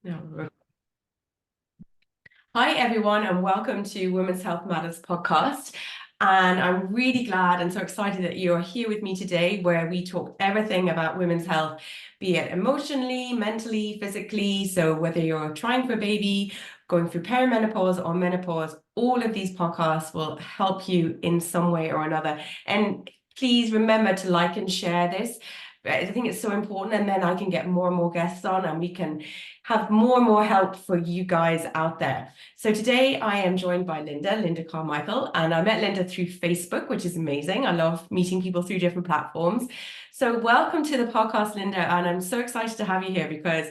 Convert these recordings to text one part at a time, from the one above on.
No. Hi, everyone, and welcome to Women's Health Matters podcast. And I'm really glad and so excited that you're here with me today, where we talk everything about women's health, be it emotionally, mentally, physically. So whether you're trying for a baby, going through perimenopause or menopause, all of these podcasts will help you in some way or another. And please remember to like and share this. I think it's so important, and then I can get more and more guests on, and we can have more and more help for you guys out there. So today I am joined by Linda Carmichael, and I met Linda through Facebook, which is amazing. I love meeting people through different platforms. So welcome to the podcast, Linda, and I'm so excited to have you here because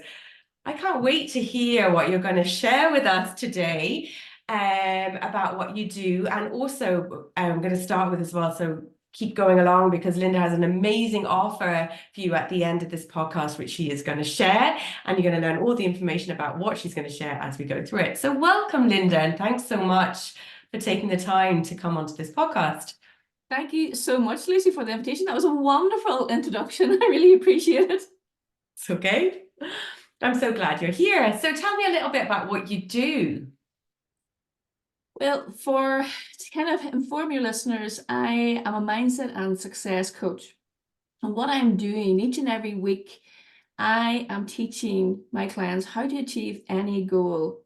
I can't wait to hear what you're going to share with us today about what you do. And also, I'm going to start with as well, so keep going along, because Linda has an amazing offer for you at the end of this podcast, which she is going to share. And you're going to learn all the information about what she's going to share as we go through it. So welcome, Linda, and thanks so much for taking the time to come onto this podcast. Thank you so much, Lucy, for the invitation. That was a wonderful introduction. I really appreciate it. It's okay. I'm so glad you're here. So tell me a little bit about what you do. Well, to kind of inform your listeners, I am a mindset and success coach. And what I'm doing each and every week, I am teaching my clients how to achieve any goal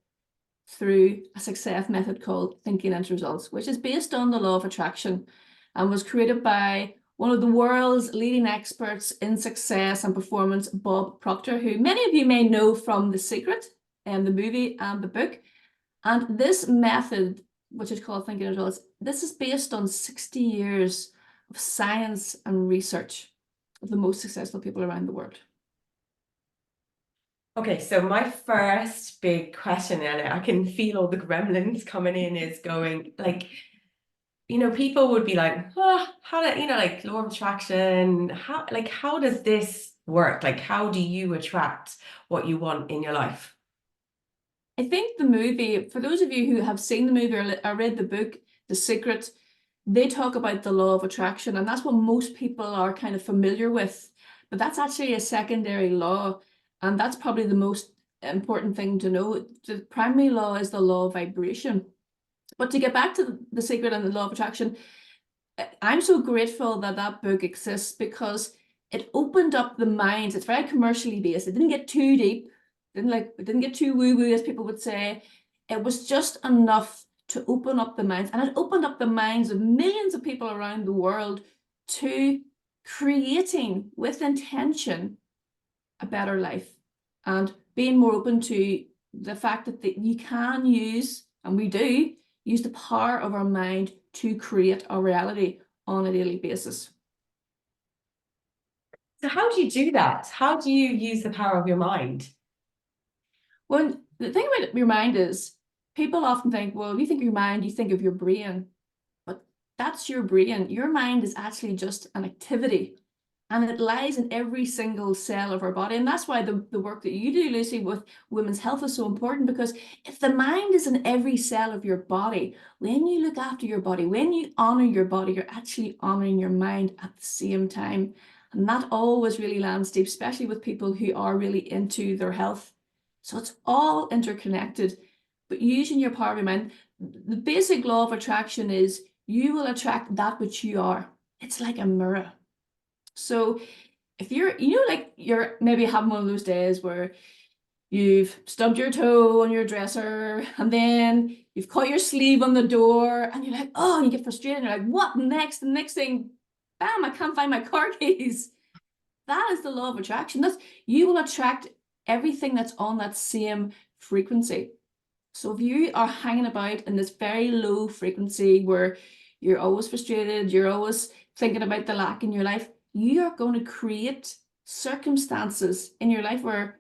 through a success method called thinking into results, which is based on the law of attraction and was created by one of the world's leading experts in success and performance, Bob Proctor, who many of you may know from The Secret and the movie and the book. And this method, which is called thinking into results, this is based on 60 years of science and research of the most successful people around the world. Okay, so my first big question, and I can feel all the gremlins coming in, is going like, people would be like, oh, how do, like law of attraction, how does this work? Like, how do you attract what you want in your life? I think the movie, for those of you who have seen the movie or read the book, The Secret, they talk about the law of attraction, and that's what most people are kind of familiar with. But that's actually a secondary law, and that's probably the most important thing to know. The primary law is the law of vibration. But to get back to The Secret and the law of attraction, I'm so grateful that that book exists because it opened up the minds. It's very commercially based. It didn't get too deep. It didn't get too woo-woo, as people would say. It was just enough to open up the minds, and it opened up the minds of millions of people around the world to creating with intention a better life and being more open to the fact that you can use, and we do, use the power of our mind to create our reality on a daily basis. So how do you do that? How do you use the power of your mind? Well, the thing about your mind is people often think, well, when you think of your mind, you think of your brain, but that's your brain. Your mind is actually just an activity, and it lies in every single cell of our body. And that's why the work that you do, Lucy, with women's health is so important, because if the mind is in every cell of your body, when you look after your body, when you honor your body, you're actually honoring your mind at the same time. And that always really lands deep, especially with people who are really into their health. So it's all interconnected, but using your power of your mind, the basic law of attraction is you will attract that which you are. It's like a mirror. So if you're, like you're maybe having one of those days where you've stubbed your toe on your dresser and then you've caught your sleeve on the door and you're like, oh, you get frustrated. And you're like, what next? The next thing, bam, I can't find my car keys. That is the law of attraction. You will attract everything that's on that same frequency. So if you are hanging about in this very low frequency where you're always frustrated, you're always thinking about the lack in your life, you are going to create circumstances in your life where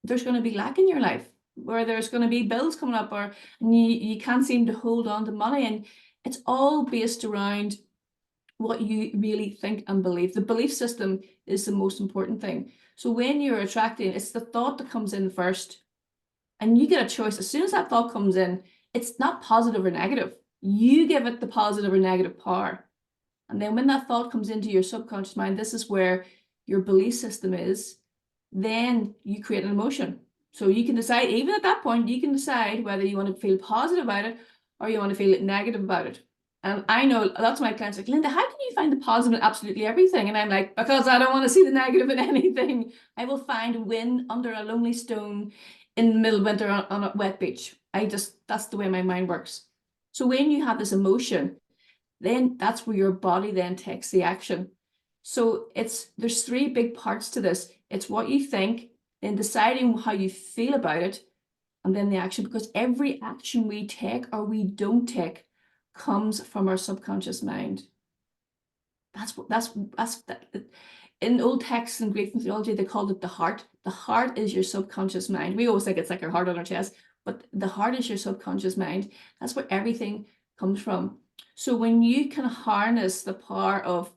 there's going to be lack in your life, where there's going to be bills coming up, or you can't seem to hold on to money. And it's all based around what you really think and believe. The belief system is the most important thing. So when you're attracting, it's the thought that comes in first, and you get a choice. As soon as that thought comes in, it's not positive or negative. You give it the positive or negative power. And then when that thought comes into your subconscious mind, this is where your belief system is, then you create an emotion. So you can decide, even at that point, you can decide whether you want to feel positive about it or you want to feel negative about it. And I know lots of my clients are like, Linda, how can you find the positive in absolutely everything? And I'm like, because I don't want to see the negative in anything. I will find a win under a lonely stone in the middle of winter on a wet beach. That's the way my mind works. So when you have this emotion, then that's where your body then takes the action. So there's three big parts to this. It's what you think, then deciding how you feel about it, and then the action, because every action we take or we don't take comes from our subconscious mind. In old texts and Greek mythology, they called it the heart. The heart is your subconscious mind. We always think it's like our heart on our chest, but the heart is your subconscious mind. That's where everything comes from. So when you can harness the power of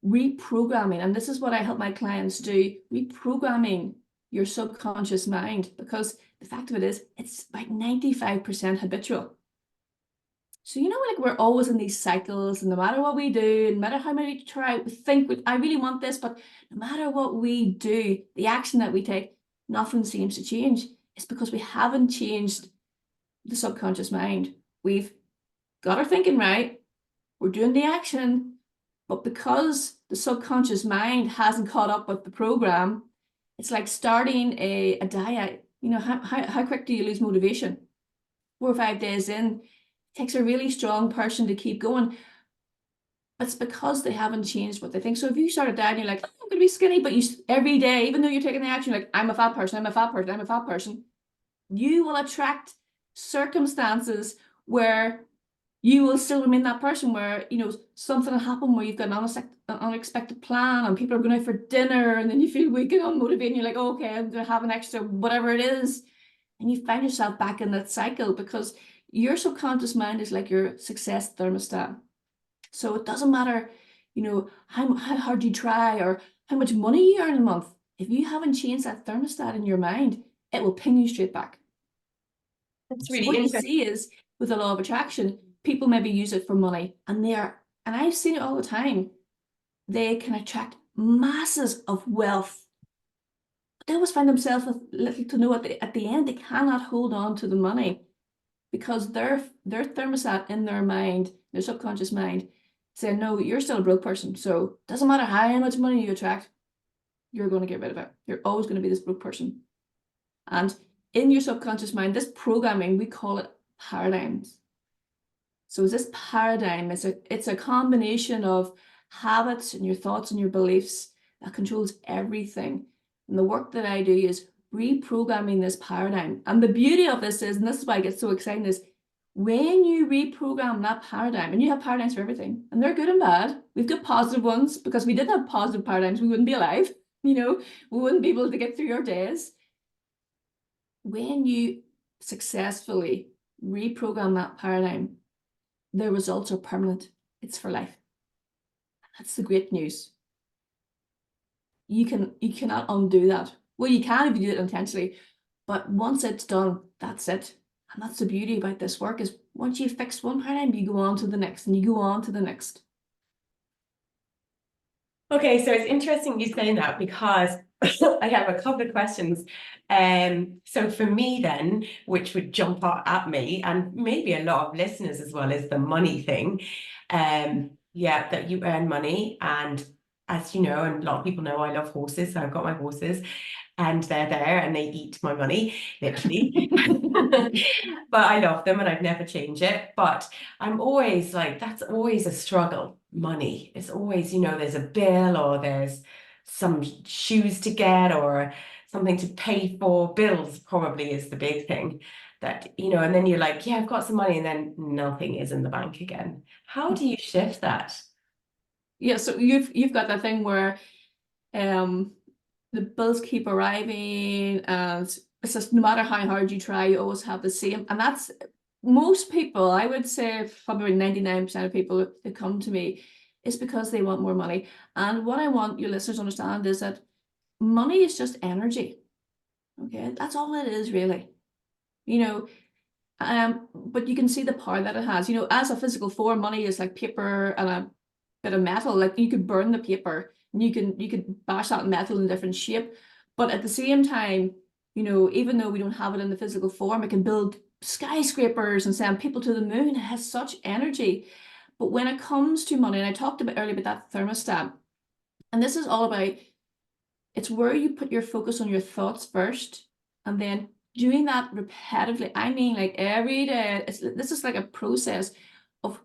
reprogramming, and this is what I help my clients do, reprogramming your subconscious mind, because the fact of it is, it's about 95% habitual. So, like we're always in these cycles, and no matter what we do, no matter how many try, we think, I really want this, but no matter what we do, the action that we take, nothing seems to change. It's because we haven't changed the subconscious mind. We've got our thinking right, we're doing the action, but because the subconscious mind hasn't caught up with the program, it's like starting a diet. How quick do you lose motivation? 4 or 5 days in, it takes a really strong person to keep going. It's because they haven't changed what they think. So if you start a diet and you're like, oh, I'm going to be skinny, but every day, even though you're taking the action, like, I'm a fat person, I'm a fat person, I'm a fat person, you will attract circumstances where you will still remain that person, where something will happen where you've got an unexpected plan and people are going out for dinner, and then you feel weak and unmotivated and you're like, oh, okay, I'm going to have an extra whatever it is, and you find yourself back in that cycle, because your subconscious mind is like your success thermostat. So it doesn't matter how hard you try or how much money you earn a month. If you haven't changed that thermostat in your mind, it will ping you straight back. That's So really what you interesting. see is, with the law of attraction, people maybe use it for money, and I've seen it all the time, they can attract masses of wealth, but they always find themselves with little to no at the end. They cannot hold on to the money because their thermostat in their mind, their subconscious mind, said, no, you're still a broke person, so it doesn't matter how much money you attract, you're going to get rid of it. You're always going to be this broke person. And in your subconscious mind, this programming, we call it paradigms. So this paradigm, it's a combination of habits and your thoughts and your beliefs that controls everything. And the work that I do is reprogramming this paradigm. And the beauty of this is, and this is why I get so excited, is when you reprogram that paradigm, and you have paradigms for everything, and they're good and bad. We've got positive ones, because if we didn't have positive paradigms, we wouldn't be alive. We wouldn't be able to get through our days. When you successfully reprogram that paradigm, the results are permanent. It's for life. That's the great news. You cannot undo that. Well, you can if you do it intentionally, but once it's done, that's it. And that's the beauty about this work, is once you've fixed one paradigm, you go on to the next, and you go on to the next. Okay, so it's interesting you saying that, because I have a couple of questions. So for me then, which would jump out at me, and maybe a lot of listeners as well, is the money thing. Yeah, that you earn money, and as you know, and a lot of people know, I love horses, so I've got my horses, and they're there and they eat my money, literally. But I love them and I'd never change it. But I'm always like, that's always a struggle. Money. It's always, there's a bill, or there's some shoes to get, or something to pay for. Bills probably is the big thing that, and then you're like, yeah, I've got some money, and then nothing is in the bank again. How do you shift that? Yeah, so you've got that thing where the bills keep arriving, and it's just, no matter how hard you try, you always have the same. And that's most people, I would say probably 99% of people that come to me, is because they want more money. And what I want your listeners to understand is that money is just energy. Okay, that's all it is, really. But you can see the power that it has. As a physical form, money is like paper and a bit of metal. Like, you could burn the paper, and you could bash that metal in a different shape, but at the same time, You know, even though we don't have it in the physical form, it can build skyscrapers and send people to the moon. It has such energy. But when it comes to money, and I talked about earlier about that thermostat, and this is all about, it's where you put your focus on your thoughts first, and then doing that repetitively. I mean, like every day, this is like a process of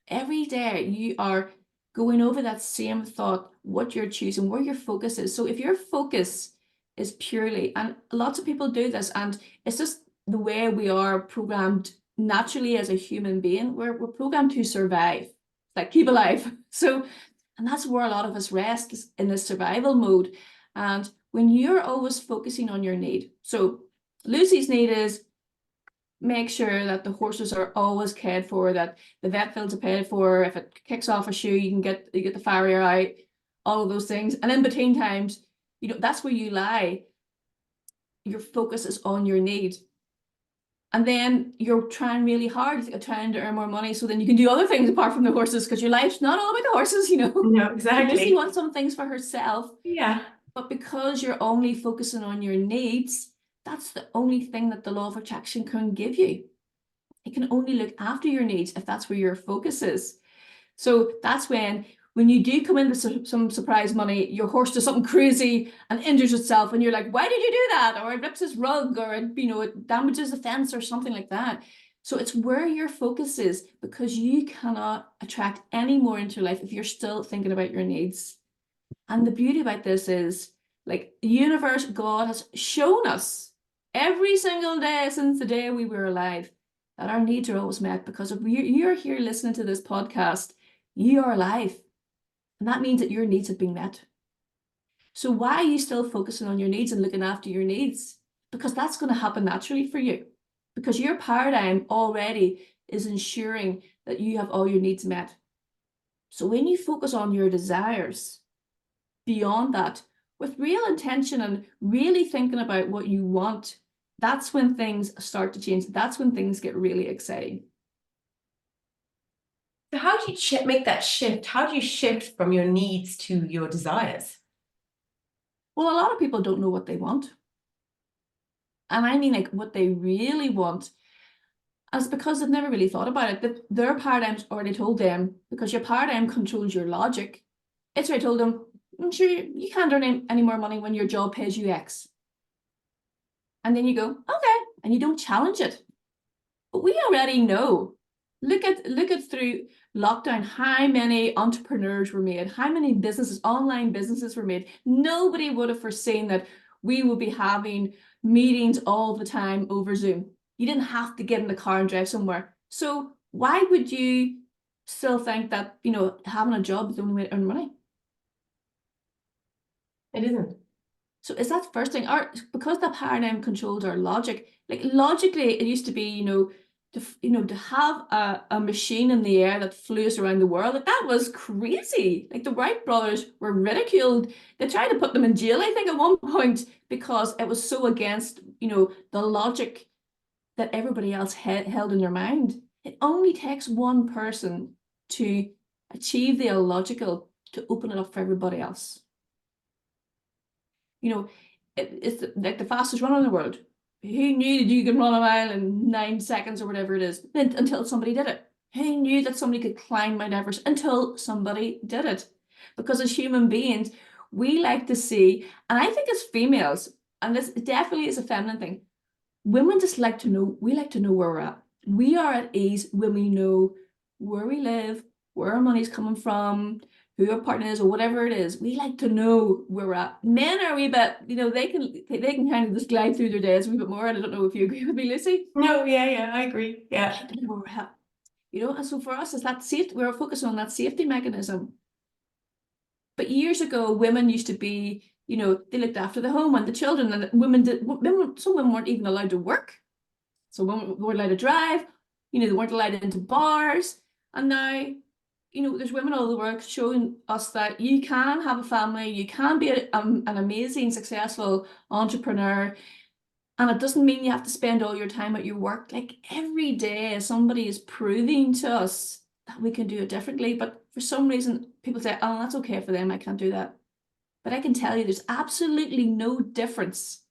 every day you are going over that same thought, what you're choosing, where your focus is. So if your focus is purely, and lots of people do this, and it's just the way we are programmed naturally as a human being, we're programmed to survive, like keep alive. So, and that's where a lot of us rest, is in this survival mode. And when you're always focusing on your need, so Lucy's need is make sure that the horses are always cared for, that the vet bills are paid for. If it kicks off a shoe, you can get the farrier out, all of those things. And in between times, you know, that's where you lie. Your focus is on your need. And then you're trying really hard, trying to earn more money, so then you can do other things apart from the horses, because your life's not all about the horses, you know. No, exactly. Lucy wants some things for herself. Yeah. But because you're only focusing on your needs, that's the only thing that the law of attraction can give you. It can only look after your needs if that's where your focus is. So that's when you do come into some surprise money, your horse does something crazy and injures itself, and you're like, why did you do that? Or it rips his rug, or it, you know, it damages the fence or something like that. So it's where your focus is, because you cannot attract any more into your life if you're still thinking about your needs. And the beauty about this is, like, the universe, God has shown us every single day since the day we were alive that our needs are always met, because if you're here listening to this podcast, you are alive. And that means that your needs have been met. So why are you still focusing on your needs and looking after your needs? Because that's going to happen naturally for you. Because your paradigm already is ensuring that you have all your needs met. So when you focus on your desires beyond that, with real intention and really thinking about what you want, that's when things start to change. That's when things get really exciting. So how do you make that shift? How do you shift from your needs to your desires? Well, a lot of people don't know what they want. And I mean, like, what they really want. And it's because they've never really thought about it. That their paradigm's already told them, because your paradigm controls your logic. It's already told them, I'm sure you can't earn any more money when your job pays you X. And then you go, okay, and you don't challenge it. But we already know. Look at through lockdown, how many entrepreneurs were made, how many businesses, online businesses were made. Nobody would have foreseen that we would be having meetings all the time over Zoom. You didn't have to get in the car and drive somewhere. So why would you still think that, you know, having a job is the only way to earn money? It isn't. So is that the first thing? Because the paradigm controls our logic, like logically, it used to be, you know, to have a machine in the air that flew us around the world, like that was crazy. Like the Wright brothers were ridiculed. They tried to put them in jail, I think, at one point, because it was so against, you know, the logic that everybody else held in their mind. It only takes one person to achieve the illogical to open it up for everybody else. You know, it's like the fastest runner in the world. Who knew that you could run a mile in 9 seconds or whatever it is, until somebody did it? Who knew that somebody could climb Mount Everest until somebody did it? Because as human beings, we like to see, and I think as females, and this definitely is a feminine thing, women just like to know, we like to know where we're at. We are at ease when we know where we live, where our money's coming from, who our partner is, or whatever it is. We like to know where we're at. Men are a wee bit, you know, they can kind of just glide through their days a wee bit more. And I don't know if you agree with me, Lucy. No, yeah, I agree. Yeah. I don't know where we're at. You know, and so for us, it's that safety, we're focusing on that safety mechanism. But years ago, women used to be, you know, they looked after the home and the children, and some women weren't even allowed to work. So women weren't allowed to drive, you know, they weren't allowed into bars. And now, you know, there's women all over the world showing us that you can have a family, you can be an amazing, successful entrepreneur. And it doesn't mean you have to spend all your time at your work. Like every day, somebody is proving to us that we can do it differently. But for some reason, people say, oh, that's okay for them, I can't do that. But I can tell you there's absolutely no difference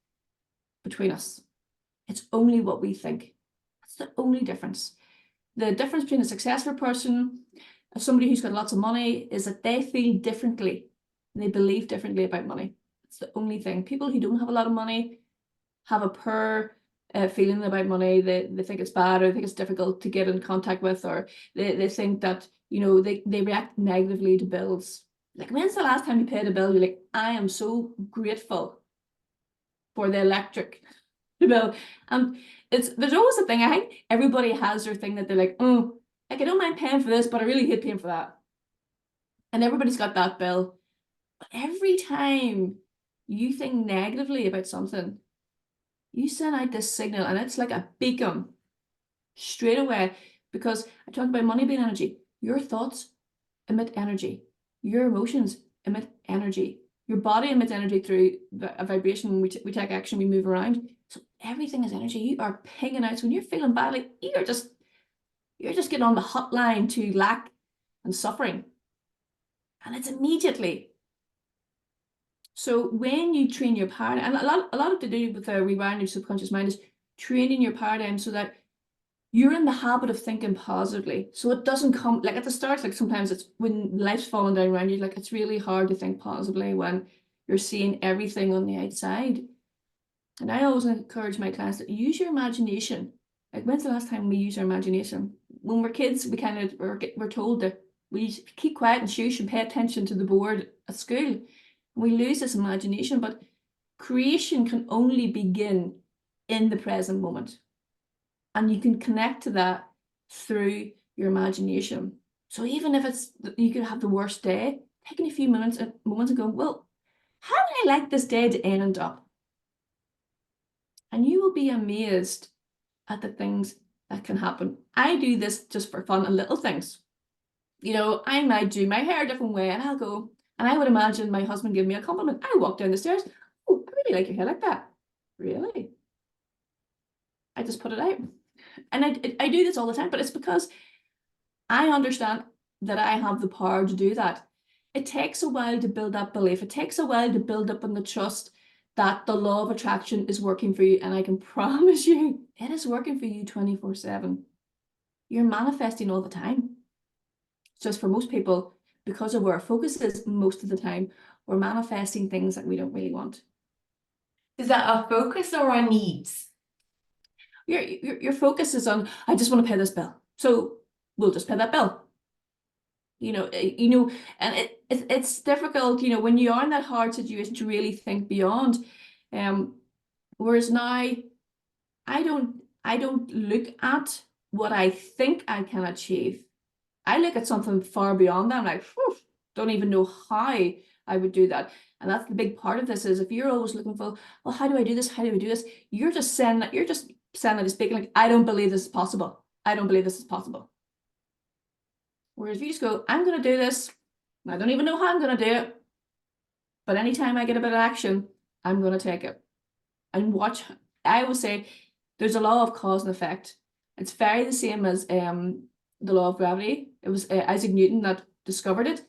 between us. It's only what we think. That's the only difference. The difference between a successful person and somebody who's got lots of money is that they feel differently. And they believe differently about money. It's the only thing. People who don't have a lot of money have a poor feeling about money. They think it's bad, or they think it's difficult to get in contact with, or they think that, you know, they react negatively to bills. Like, when's the last time you paid a bill? You're like, I am so grateful for the electric bill. And there's always a thing. I think everybody has their thing that they're like, oh, like, I don't mind paying for this, but I really hate paying for that. And everybody's got that bill. But every time you think negatively about something, you send out this signal, and it's like a beacon straight away. Because I talked about money being energy. Your thoughts emit energy. Your emotions emit energy. Your body emits energy through a vibration. When we take action, we move around. So everything is energy. You are pinging out. So when you're feeling badly, you're just getting on the hotline to lack and suffering. And it's immediately. So when you train your paradigm, and a lot of to do with rewiring your subconscious mind is training your paradigm so that you're in the habit of thinking positively. So it doesn't come, like at the start, like sometimes it's when life's falling down around you, like it's really hard to think positively when you're seeing everything on the outside. And I always encourage my clients to use your imagination. Like, when's the last time we use our imagination? When we're kids, we're told that we keep quiet and shush and pay attention to the board at school. We lose this imagination, but creation can only begin in the present moment. And you can connect to that through your imagination. So even if you could have the worst day, taking a few moments and go, well, how would I like this day to end up? And you will be amazed at the things that can happen. I do this just for fun and little things. You know, I might do my hair a different way, and I'll go, and I would imagine my husband give me a compliment. I walk down the stairs. Oh, I really like your hair like that. Really? I just put it out. And I do this all the time, but it's because I understand that I have the power to do that. It takes a while to build that belief. It takes a while to build up in the trust that the law of attraction is working for you. And I can promise you, it is working for you 24/7. You're manifesting all the time. It's just for most people, because of where our focus is most of the time, we're manifesting things that we don't really want. Is that our focus or our needs? Your focus is on, I just want to pay this bill, so we'll just pay that bill. You know, and it's difficult, you know, when you are in that hard situation to really think beyond. Whereas now, I don't look at what I think I can achieve. I look at something far beyond that. I'm like, don't even know how I would do that. And that's the big part of this is if you're always looking for, well, how do I do this? How do I do this? You're just saying that to speak like, I don't believe this is possible. I don't believe this is possible. Whereas if you just go, I'm going to do this. I don't even know how I'm going to do it. But anytime I get a bit of action, I'm going to take it. And watch, I will say, there's a law of cause and effect. It's very the same as the law of gravity. It was Isaac Newton that discovered it.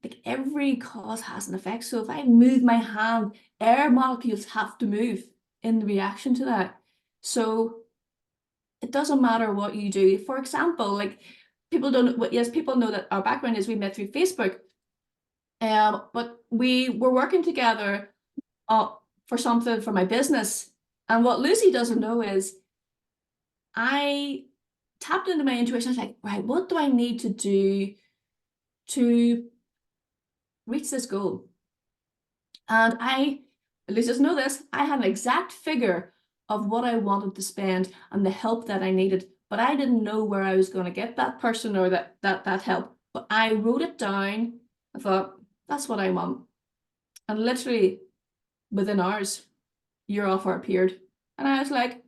Like, every cause has an effect. So if I move my hand, air molecules have to move in reaction to that. So it doesn't matter what you do. For example, like, people know that our background is we met through Facebook. But we were working together for something for my business. And what Lucy doesn't know is I tapped into my intuition. I was like, right, what do I need to do to reach this goal? And Lucy doesn't know this, I had an exact figure of what I wanted to spend and the help that I needed, but I didn't know where I was going to get that person or that help. But I wrote it down. I thought, that's what I want. And literally within hours, your offer appeared. And I was like,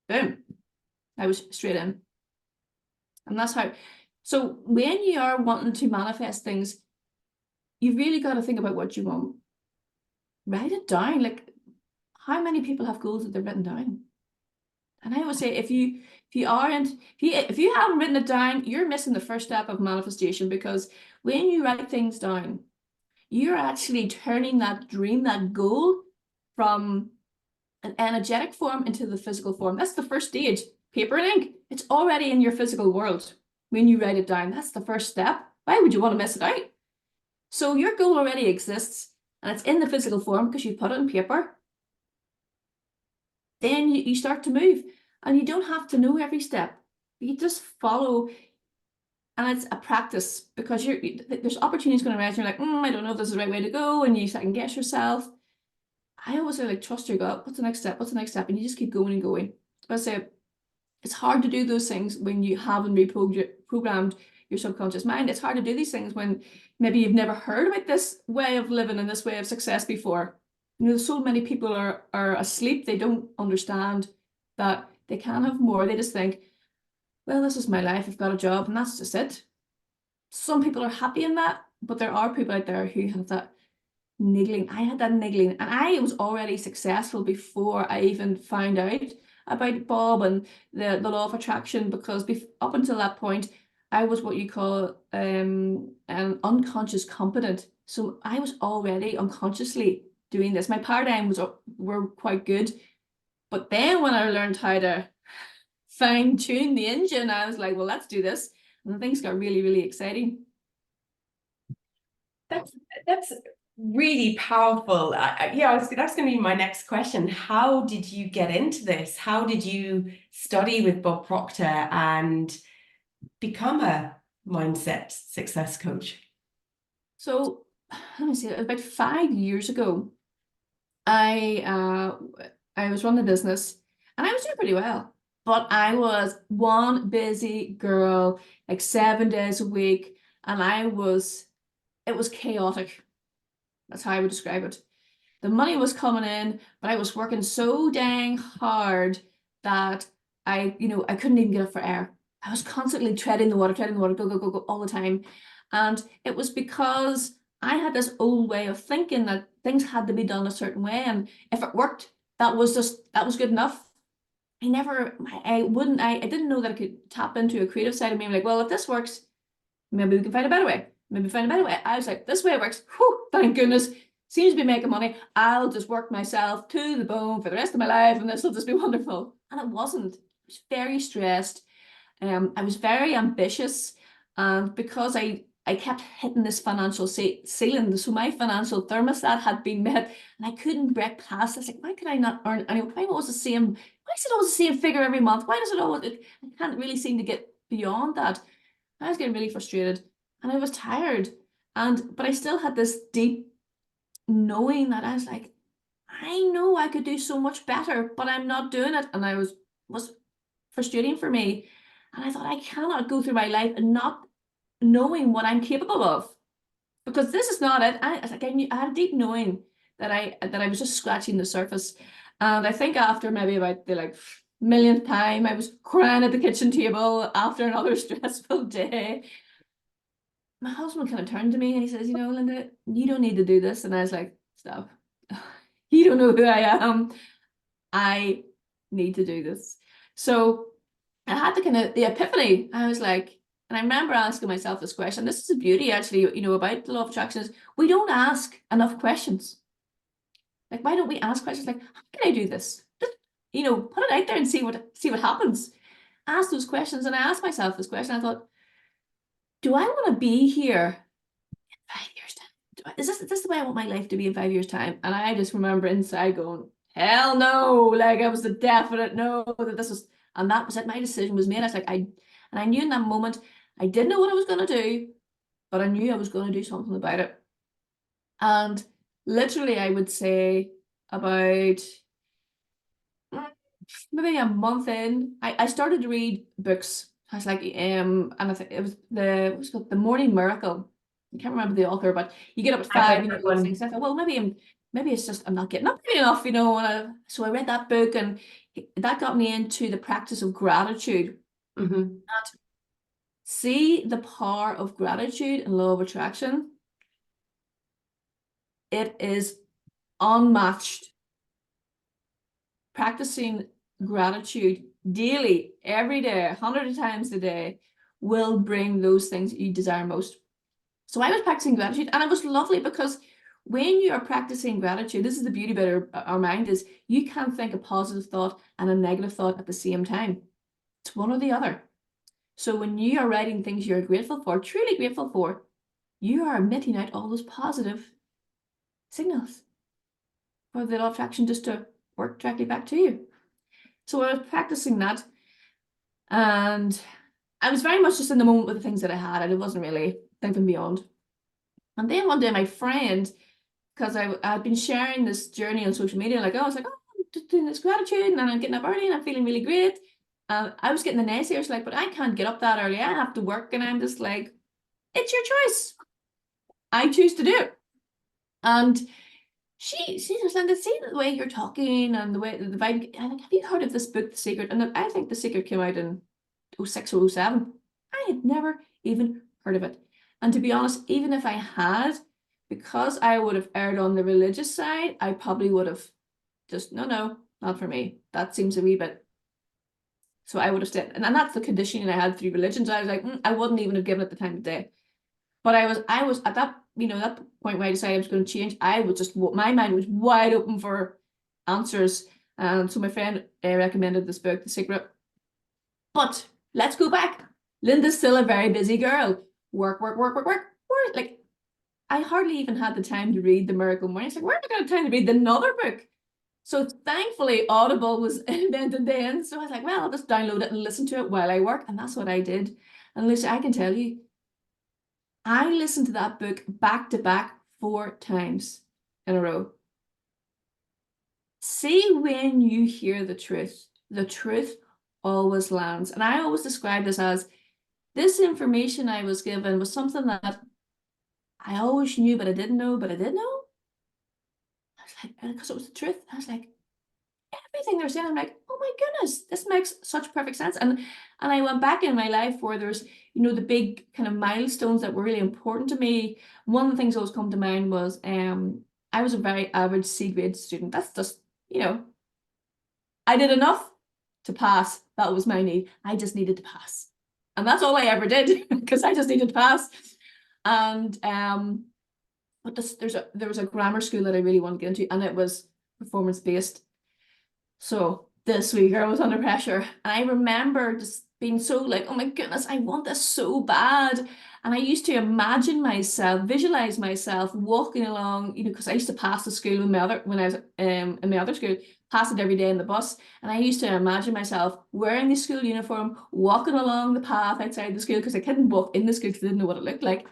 boom. I was straight in. And that's how. So when you are wanting to manifest things, you've really got to think about what you want. Write it down. Like, how many people have goals that they've written down? And I always say, if you haven't written it down, you're missing the first step of manifestation, because when you write things down, you're actually turning that dream, that goal, from an energetic form into the physical form. That's the first stage. Paper and ink. It's already in your physical world when you write it down. That's the first step. Why would you want to miss it out? So your goal already exists and it's in the physical form because you put it on paper. Then you start to move and you don't have to know every step. You just follow, and it's a practice because there's opportunities going to arise and you're like, I don't know if this is the right way to go, and you second guess yourself. I always say, like, trust your gut. What's the next step? What's the next step? And you just keep going and going. But I say it's hard to do those things when you haven't reprogrammed your subconscious mind. It's hard to do these things when maybe you've never heard about this way of living and this way of success before. You know, so many people are asleep. They don't understand that they can have more. They just think, well, this is my life. I've got a job and that's just it. Some people are happy in that, but there are people out there who have that niggling. I had that niggling, and I was already successful before I even found out about Bob and the law of attraction, because up until that point, I was what you call an unconscious competent. So I was already unconsciously doing this. My paradigms were quite good, but then when I learned how to fine tune the engine, I was like, well, let's do this, and things got really, really exciting. That's really powerful. That's going to be my next question. How did you get into this? How did you study with Bob Proctor and become a mindset success coach? So let me see, about 5 years ago, I was running a business and I was doing pretty well, but I was one busy girl, like 7 days a week, and it was chaotic. That's how I would describe it. The money was coming in, but I was working so dang hard that I couldn't even get up for air. I was constantly treading the water, go, go, go, go all the time. And it was because I had this old way of thinking that things had to be done a certain way. And if it worked, that was good enough. I didn't know that I could tap into a creative side of me. I'm like, well, if this works, maybe we can find a better way. Maybe find a better way. I was like, this way works. Whew, thank goodness. Seems to be making money. I'll just work myself to the bone for the rest of my life, and this will just be wonderful. And it wasn't. I was very stressed. I was very ambitious, and because I kept hitting this financial ceiling, so my financial thermostat had been met, and I couldn't break past this. Like, why could I not earn? Why was the same? Why is it always the same figure every month? Why does it always? I can't really seem to get beyond that. I was getting really frustrated, and I was tired, but I still had this deep knowing that I was like, I know I could do so much better, but I'm not doing it. And I was frustrating for me. And I thought, I cannot go through my life and not knowing what I'm capable of, because this is not it. I had a deep knowing that I was just scratching the surface. And I think after maybe about the millionth time, I was crying at the kitchen table after another stressful day. My husband kind of turned to me and he says, Linda, you don't need to do this. And I was like, stop. You don't know who I am. I need to do this. So I had the epiphany. I was like, and I remember asking myself this question. This is the beauty, actually, about the law of attraction, is we don't ask enough questions. Like, why don't we ask questions like, how can I do this? Just, put it out there and see what happens. Ask those questions. And I asked myself this question. I thought, do I want to be here in 5 years' time? Is this the way I want my life to be in 5 years' time? And I just remember inside going, hell no. Like, I was the definite no that this was, and that was it. My decision was made. I was like, and I knew in that moment, I didn't know what I was going to do, but I knew I was going to do something about it. And literally, I would say about maybe a month in, I started to read books. I was like, and I think it was what's it called, The Morning Miracle. I can't remember the author, but you get up at 5 and you do things. I thought, well, maybe it's just I'm not getting up enough, so I read that book, and that got me into the practice of gratitude. And see the power of gratitude and law of attraction. It is unmatched. Practicing gratitude daily, every day, 100 times a day, will bring those things that you desire most. So I was practicing gratitude, and it was lovely because when you are practicing gratitude, this is the beauty about our mind, is you can't think a positive thought and a negative thought at the same time. It's one or the other. So when you are writing things you're grateful for, truly grateful for, you are emitting out all those positive signals for the law of attraction just to work directly back to you. So I was practicing that, and I was very much just in the moment with the things that I had, and it wasn't really thinking beyond. And then one day my friend, because I'd been sharing this journey on social media, like, I was like, oh, I'm just doing this gratitude, and I'm getting up early and I'm feeling really great. I was getting the naysayers like, but I can't get up that early. I have to work. And I'm just like, it's your choice. I choose to do it. And she was like, see the way you're talking and the way the vibe. I'm like, have you heard of this book, The Secret? And I think The Secret came out in 06 or 07. I had never even heard of it. And to be honest, even if I had, because I would have erred on the religious side, I probably would have just, no, not for me. That seems a wee bit. So I would have stayed, and that's the conditioning I had through religion. So I was like, I wouldn't even have given it the time of day. But I was at that, that point where I decided I was going to change. I was just, my mind was wide open for answers. And so my friend recommended this book, The Secret. But let's go back. Linda's still a very busy girl. Work. Like, I hardly even had the time to read The Miracle Morning. It's like, where am I going to have time to read another book? So thankfully, Audible was invented then. So I was like, well, I'll just download it and listen to it while I work. And that's what I did. And Lucy, I can tell you, I listened to that book back to back 4 times in a row. See, when you hear the truth always lands. And I always describe this as, this information I was given was something that I always knew, but I didn't know, but I did know. I was like, because it was the truth. I was like, everything they're saying, I'm like, oh my goodness, this makes such perfect sense. And I went back in my life where there's, the big kind of milestones that were really important to me. One of the things that always come to mind was I was a very average C grade student. That's just, I did enough to pass. That was my need. I just needed to pass. And that's all I ever did, because I just needed to pass. And but there was a grammar school that I really wanted to get into, and it was performance-based. So this wee girl was under pressure. And I remember just being so like, oh my goodness, I want this so bad. And I used to imagine myself, visualize myself walking along, because I used to pass the school when I was in my other school, pass it every day in the bus. And I used to imagine myself wearing the school uniform, walking along the path outside the school, because I couldn't walk in the school because I didn't know what it looked like.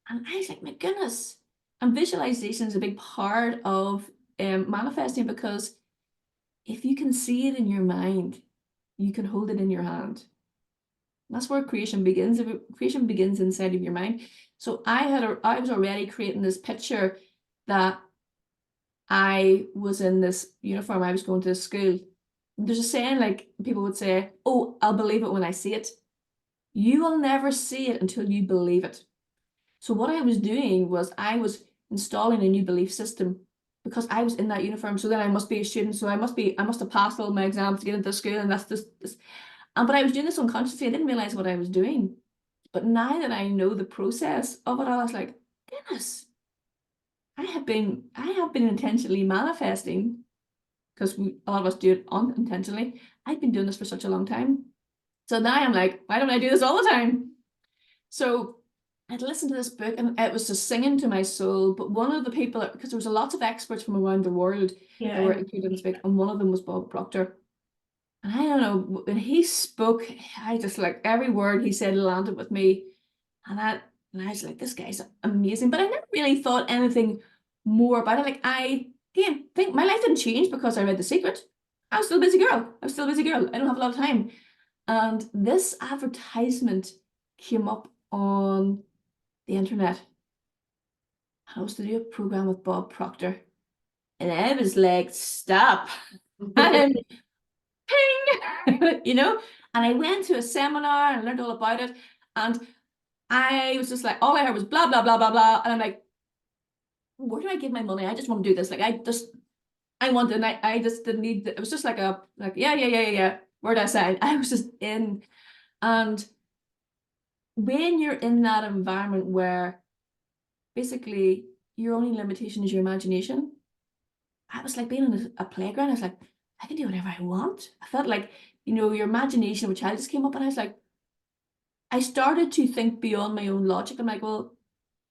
And I was like, my goodness. And visualization is a big part of manifesting, because if you can see it in your mind, you can hold it in your hand. That's where creation begins. Creation begins inside of your mind. So I was already creating this picture that I was in this uniform. I was going to school. There's a saying, like, people would say, oh, I'll believe it when I see it. You will never see it until you believe it. So what I was doing was I was installing a new belief system, because I was in that uniform. So then I must be a student. So I must have passed all my exams to get into school. And that's this. But I was doing this unconsciously. I didn't realize what I was doing. But now that I know the process of it all, I was like, goodness, I have been intentionally manifesting, because a lot of us do it unintentionally. I've been doing this for such a long time. So now I'm like, why don't I do this all the time? So I'd listened to this book, and it was just singing to my soul. But one of the people, because there was lots of experts from around the world that were included in this book, and one of them was Bob Proctor. And I don't know, when he spoke, I just, like, every word he said landed with me. And I was like, this guy's amazing. But I never really thought anything more about it. Like, I think my life didn't change because I read The Secret. I was still a busy girl. I don't have a lot of time. And this advertisement came up on the internet. I was to do a program with Bob Proctor. And I was like, stop. And ping, and I went to a seminar and learned all about it. And I was just like, all I heard was blah, blah, blah, blah, blah. And I'm like, where do I give my money? I just want to do this. Like, I just didn't need, it was just like yeah. Where'd I sign? I was just in. And when you're in that environment where basically your only limitation is your imagination. I was like being on a playground. I was like, I can do whatever I want. I felt like, your imagination of a child just came up, and I was like, I started to think beyond my own logic. I'm like, well,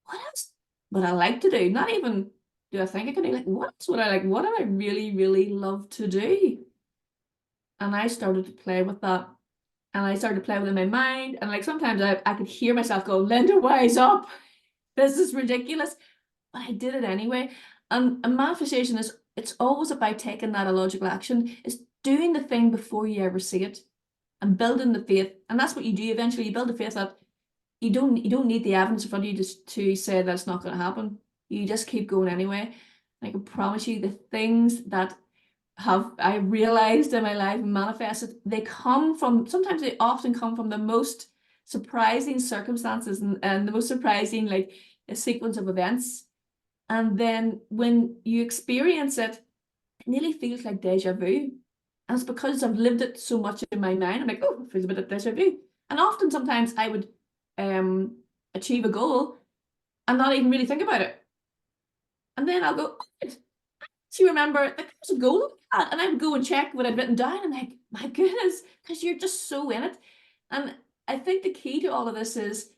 what else would I like to do? Not even do I think I can do, like, what else would I like? What do I really, really love to do? And I started to play with that. And I started to play with it in my mind. And like sometimes I could hear myself go, Linda, wise up. This is ridiculous. But I did it anyway. And a manifestation is, it's always about taking that illogical action. It's doing the thing before you ever see it and building the faith. And that's what you do eventually. You build the faith that you don't need the evidence in front of you just to say that it's not going to happen. You just keep going anyway. And I can promise you the things that I realized in my life manifested, sometimes they often come from the most surprising circumstances and the most surprising, like, a sequence of events. And then when you experience it, it nearly feels like deja vu. And it's because I've lived it so much in my mind. I'm like, oh, it feels a bit of deja vu. And often sometimes I would achieve a goal and not even really think about it. And then I'll go, oh, do you remember, like, there was a goal and I would go and check what I'd written down, and like, my goodness, because you're just so in it. And I think the key to all of this is,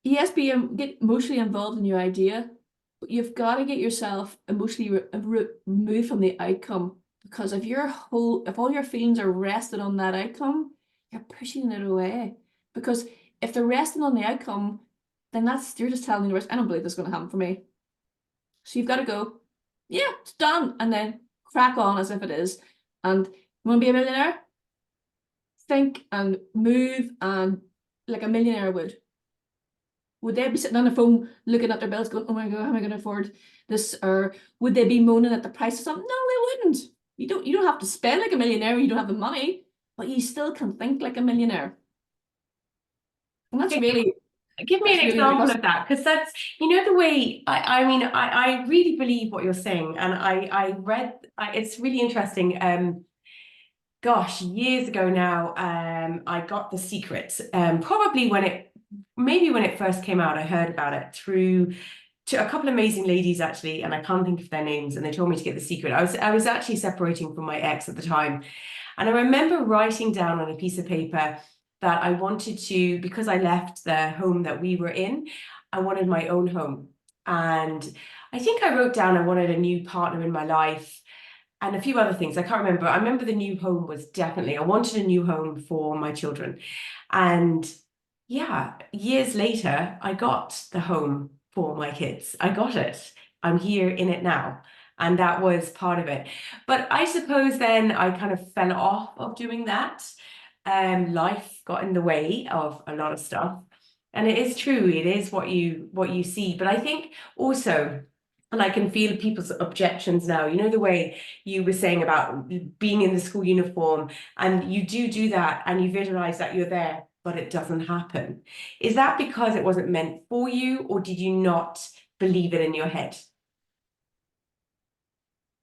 yes, get emotionally involved in your idea, but you've got to get yourself emotionally removed from the outcome, because if all your feelings are rested on that outcome, you're pushing it away. Because if they're resting on the outcome, then you're just telling the universe, I don't believe this is going to happen for me. So you've got to go, yeah, it's done, and then crack on as if it is. And you want to be a millionaire? Think and move and like a millionaire would. Would they be sitting on the phone looking at their bills going, oh my God, how am I going to afford this? Or would they be moaning at the price of something? No, they wouldn't. You don't have to spend like a millionaire when you don't have the money, but you still can think like a millionaire. And that's really... Give me an example of that, because that's, the way, I mean, I really believe what you're saying. And I read, it's really interesting. Gosh, years ago now, I got The Secret. Probably maybe when it first came out, I heard about it to a couple of amazing ladies, actually, and I can't think of their names, and they told me to get The Secret. I was actually separating from my ex at the time. And I remember writing down on a piece of paper that I wanted to, because I left the home that we were in, I wanted my own home. And I think I wrote down I wanted a new partner in my life and a few other things. I can't remember. I remember the new home was definitely, I wanted a new home for my children. And yeah, years later, I got the home for my kids. I got it. I'm here in it now. And that was part of it. But I suppose then I kind of fell off of doing that. Life got in the way of a lot of stuff. And it is true, it is what you see. But I think also, and I can feel people's objections now, the way you were saying about being in the school uniform, and you do that and you visualize that you're there, but it doesn't happen. Is that because it wasn't meant for you, or did you not believe it in your head?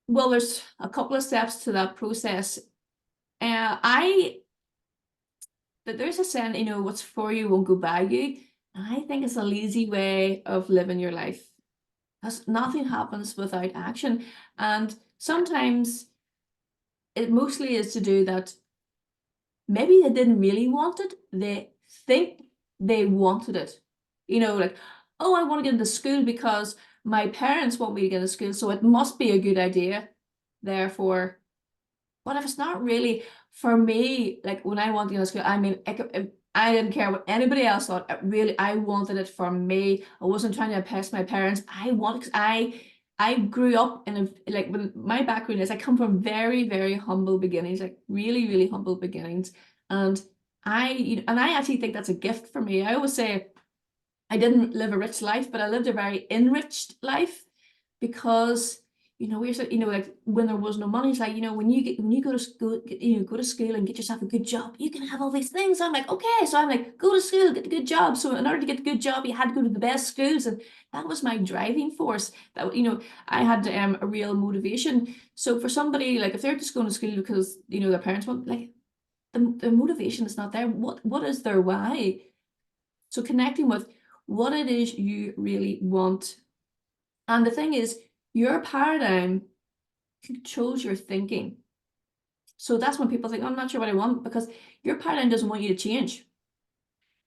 Well, there's a couple of steps to that process. There's a saying, what's for you won't go by you. And I think it's a lazy way of living your life. Because nothing happens without action. And sometimes it mostly is to do that maybe they didn't really want it. They think they wanted it. Like, oh, I want to get into school because my parents want me to get into school, so it must be a good idea. Therefore, but if it's not really for me, like when I wanted to go to school, I mean, I didn't care what anybody else thought. I wanted it for me. I wasn't trying to impress my parents. Because I grew up when my background is, I come from very, very humble beginnings, like really, really humble beginnings. And I actually think that's a gift for me. I always say I didn't live a rich life, but I lived a very enriched life, because like when there was no money, it's like, when you go to school, go to school and get yourself a good job, you can have all these things. So I'm like, okay, so I'm like, go to school, get a good job. So in order to get a good job, you had to go to the best schools, and that was my driving force. That I had a real motivation. So for somebody, like, if they're just going to school because their parents want, like, the motivation is not there. What is their why? So connecting with what it is you really want And the thing is, your paradigm controls your thinking. So that's when people think, oh, I'm not sure what I want, because your paradigm doesn't want you to change.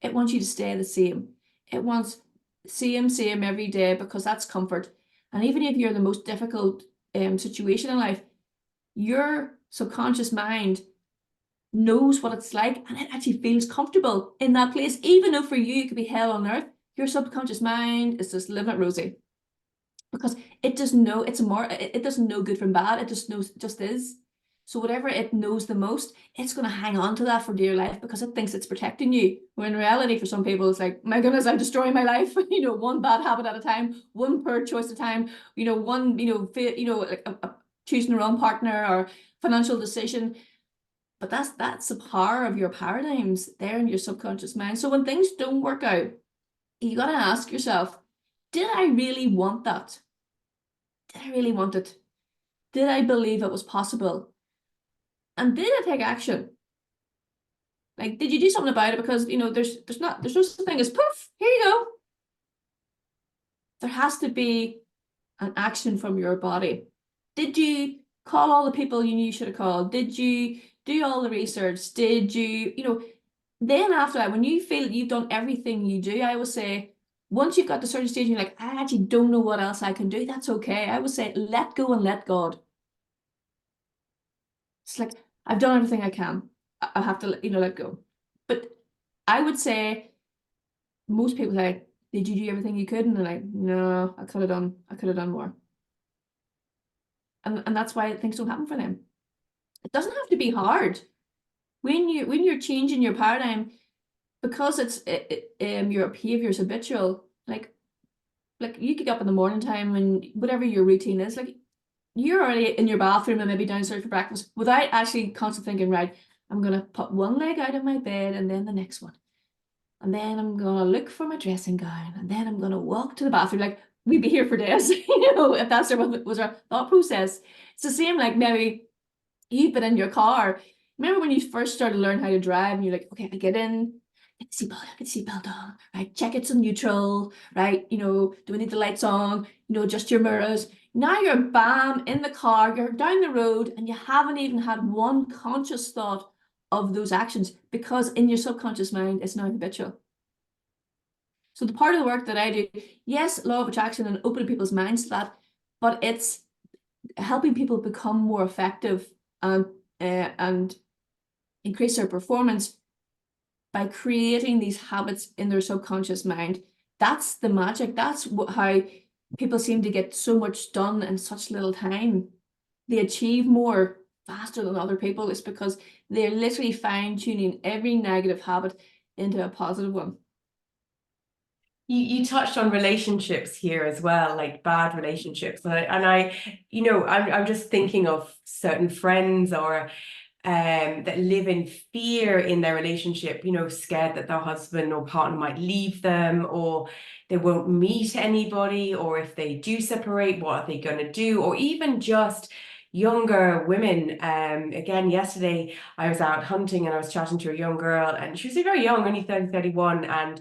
It wants you to stay the same. It wants same every day, because that's comfort. And even if you're in the most difficult situation in life, your subconscious mind knows what it's like, and it actually feels comfortable in that place. Even though for you it could be hell on earth, your subconscious mind is just living it rosy, because it doesn't know, it doesn't know good from bad. It just knows, just is. So whatever it knows the most, it's going to hang on to that for dear life, because it thinks it's protecting you. When in reality, for some people, it's like, my goodness, I'm destroying my life. One bad habit at a time, one poor choice at a time. One, like choosing the wrong partner or financial decision. But that's the power of your paradigms there in your subconscious mind. So when things don't work out, you got to ask yourself, did I really want that? Did I really want it? Did I believe it was possible? And did I take action? Like, did you do something about it? Because there's no such thing as poof, here you go. There has to be an action from your body. Did you call all the people you knew you should have called? Did you do all the research? Did you, then after that, when you feel that you've done everything you do, I would say, once you've got to a certain stage, you're like, I actually don't know what else I can do. That's okay. I would say, let go and let God. It's like, I've done everything I can. I have to, let go. But I would say most people are like, did you do everything you could? And they're like, no, I could have done more. And that's why things don't happen for them. It doesn't have to be hard. When you're changing your paradigm, because it's your behavior is habitual, like you get up in the morning time and whatever your routine is, like you're already in your bathroom and maybe downstairs for breakfast without actually constantly thinking, right, I'm gonna put one leg out of my bed and then the next one. And then I'm gonna look for my dressing gown, and then I'm gonna walk to the bathroom. Like, we'd be here for days, if that's what was our thought process. It's the same, like maybe you've been in your car. Remember when you first started to learn how to drive and you're like, okay, I get in, get the seatbelt on, right? Check it's in neutral, right? Do we need the lights on? Adjust your mirrors. Now you're bam in the car, you're down the road, and you haven't even had one conscious thought of those actions, because in your subconscious mind, it's now habitual. So the part of the work that I do, yes, law of attraction and opening people's minds to that, but it's helping people become more effective and increase their performance by creating these habits in their subconscious mind. That's the magic. That's how people seem to get so much done in such little time. They achieve more faster than other people. It's because they're literally fine-tuning every negative habit into a positive one. You touched on relationships here as well, like bad relationships, I'm just thinking of certain friends or that live in fear in their relationship, scared that their husband or partner might leave them, or they won't meet anybody, or if they do separate, what are they going to do? Or even just younger women. Again, yesterday I was out hunting and I was chatting to a young girl, and she was very young, only 30, 31, and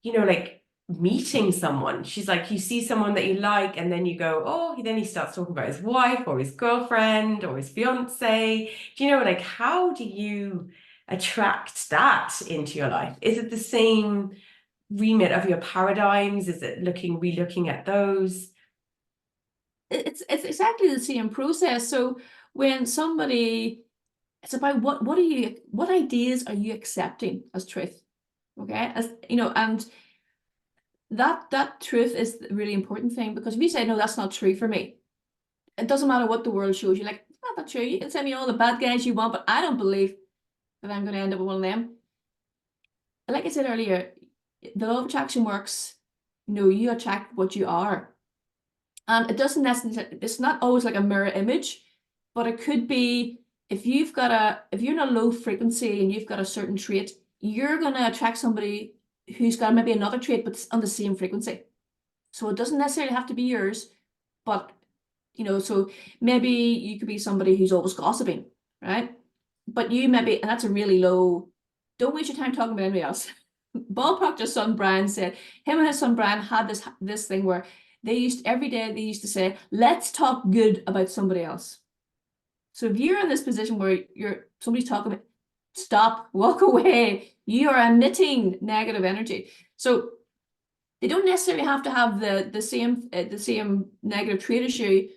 like meeting someone, she's like, you see someone that you like, and then you go, oh, then he starts talking about his wife or his girlfriend or his fiance. Like, how do you attract that into your life? Is it the same remit of your paradigms? Is it relooking at those? It's exactly the same process. So when somebody, it's about what ideas are you accepting as truth? Okay, and that truth is the really important thing, because if you say, no, that's not true for me, it doesn't matter what the world shows you, like, it's not true. You can send me all the bad guys you want, but I don't believe that I'm going to end up with one of them. Like I said earlier, the law of attraction works. You attract what you are. And it doesn't necessarily, it's not always like a mirror image, but it could be, if you're in a low frequency and you've got a certain trait, you're going to attract somebody who's got maybe another trait, but it's on the same frequency. So it doesn't necessarily have to be yours, but so maybe you could be somebody who's always gossiping, right? But you maybe, and that's a really low, don't waste your time talking about anybody else. Bob Proctor's son Brian said him and his son Brian had this thing where every day they used to say, let's talk good about somebody else. So if you're in this position where somebody's talking about, stop, walk away. You are emitting negative energy. So they don't necessarily have to have the same negative trait as you,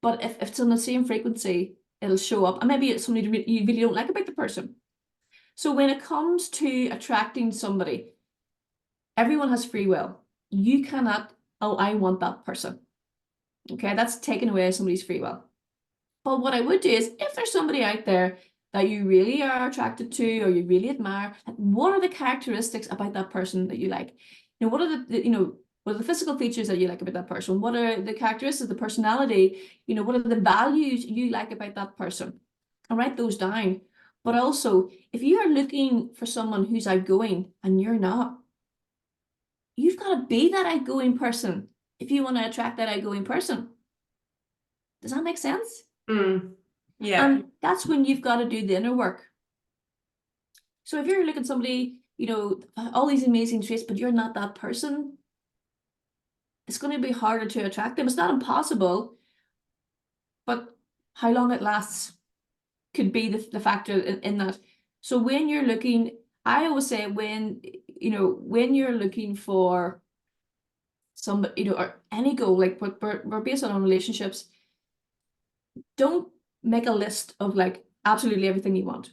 but if it's on the same frequency, it'll show up. And maybe it's somebody you really don't like about the person. So when it comes to attracting somebody, everyone has free will. You cannot, oh, I want that person. Okay, that's taking away somebody's free will. But what I would do is, if there's somebody out there that you really are attracted to or you really admire, what are the characteristics about that person that you like? What are what are the physical features that you like about that person? What are the characteristics, the personality? What are the values you like about that person? And write those down. But also, if you are looking for someone who's outgoing and you're not, you've got to be that outgoing person if you want to attract that outgoing person. Does that make sense? Yeah. And that's when you've got to do the inner work. So if you're looking at somebody, all these amazing traits, but you're not that person, it's going to be harder to attract them. It's not impossible, but how long it lasts could be the factor in that. So when you're looking, I always say when you're looking for somebody, or any goal, like we're based on relationships, don't make a list of like absolutely everything you want,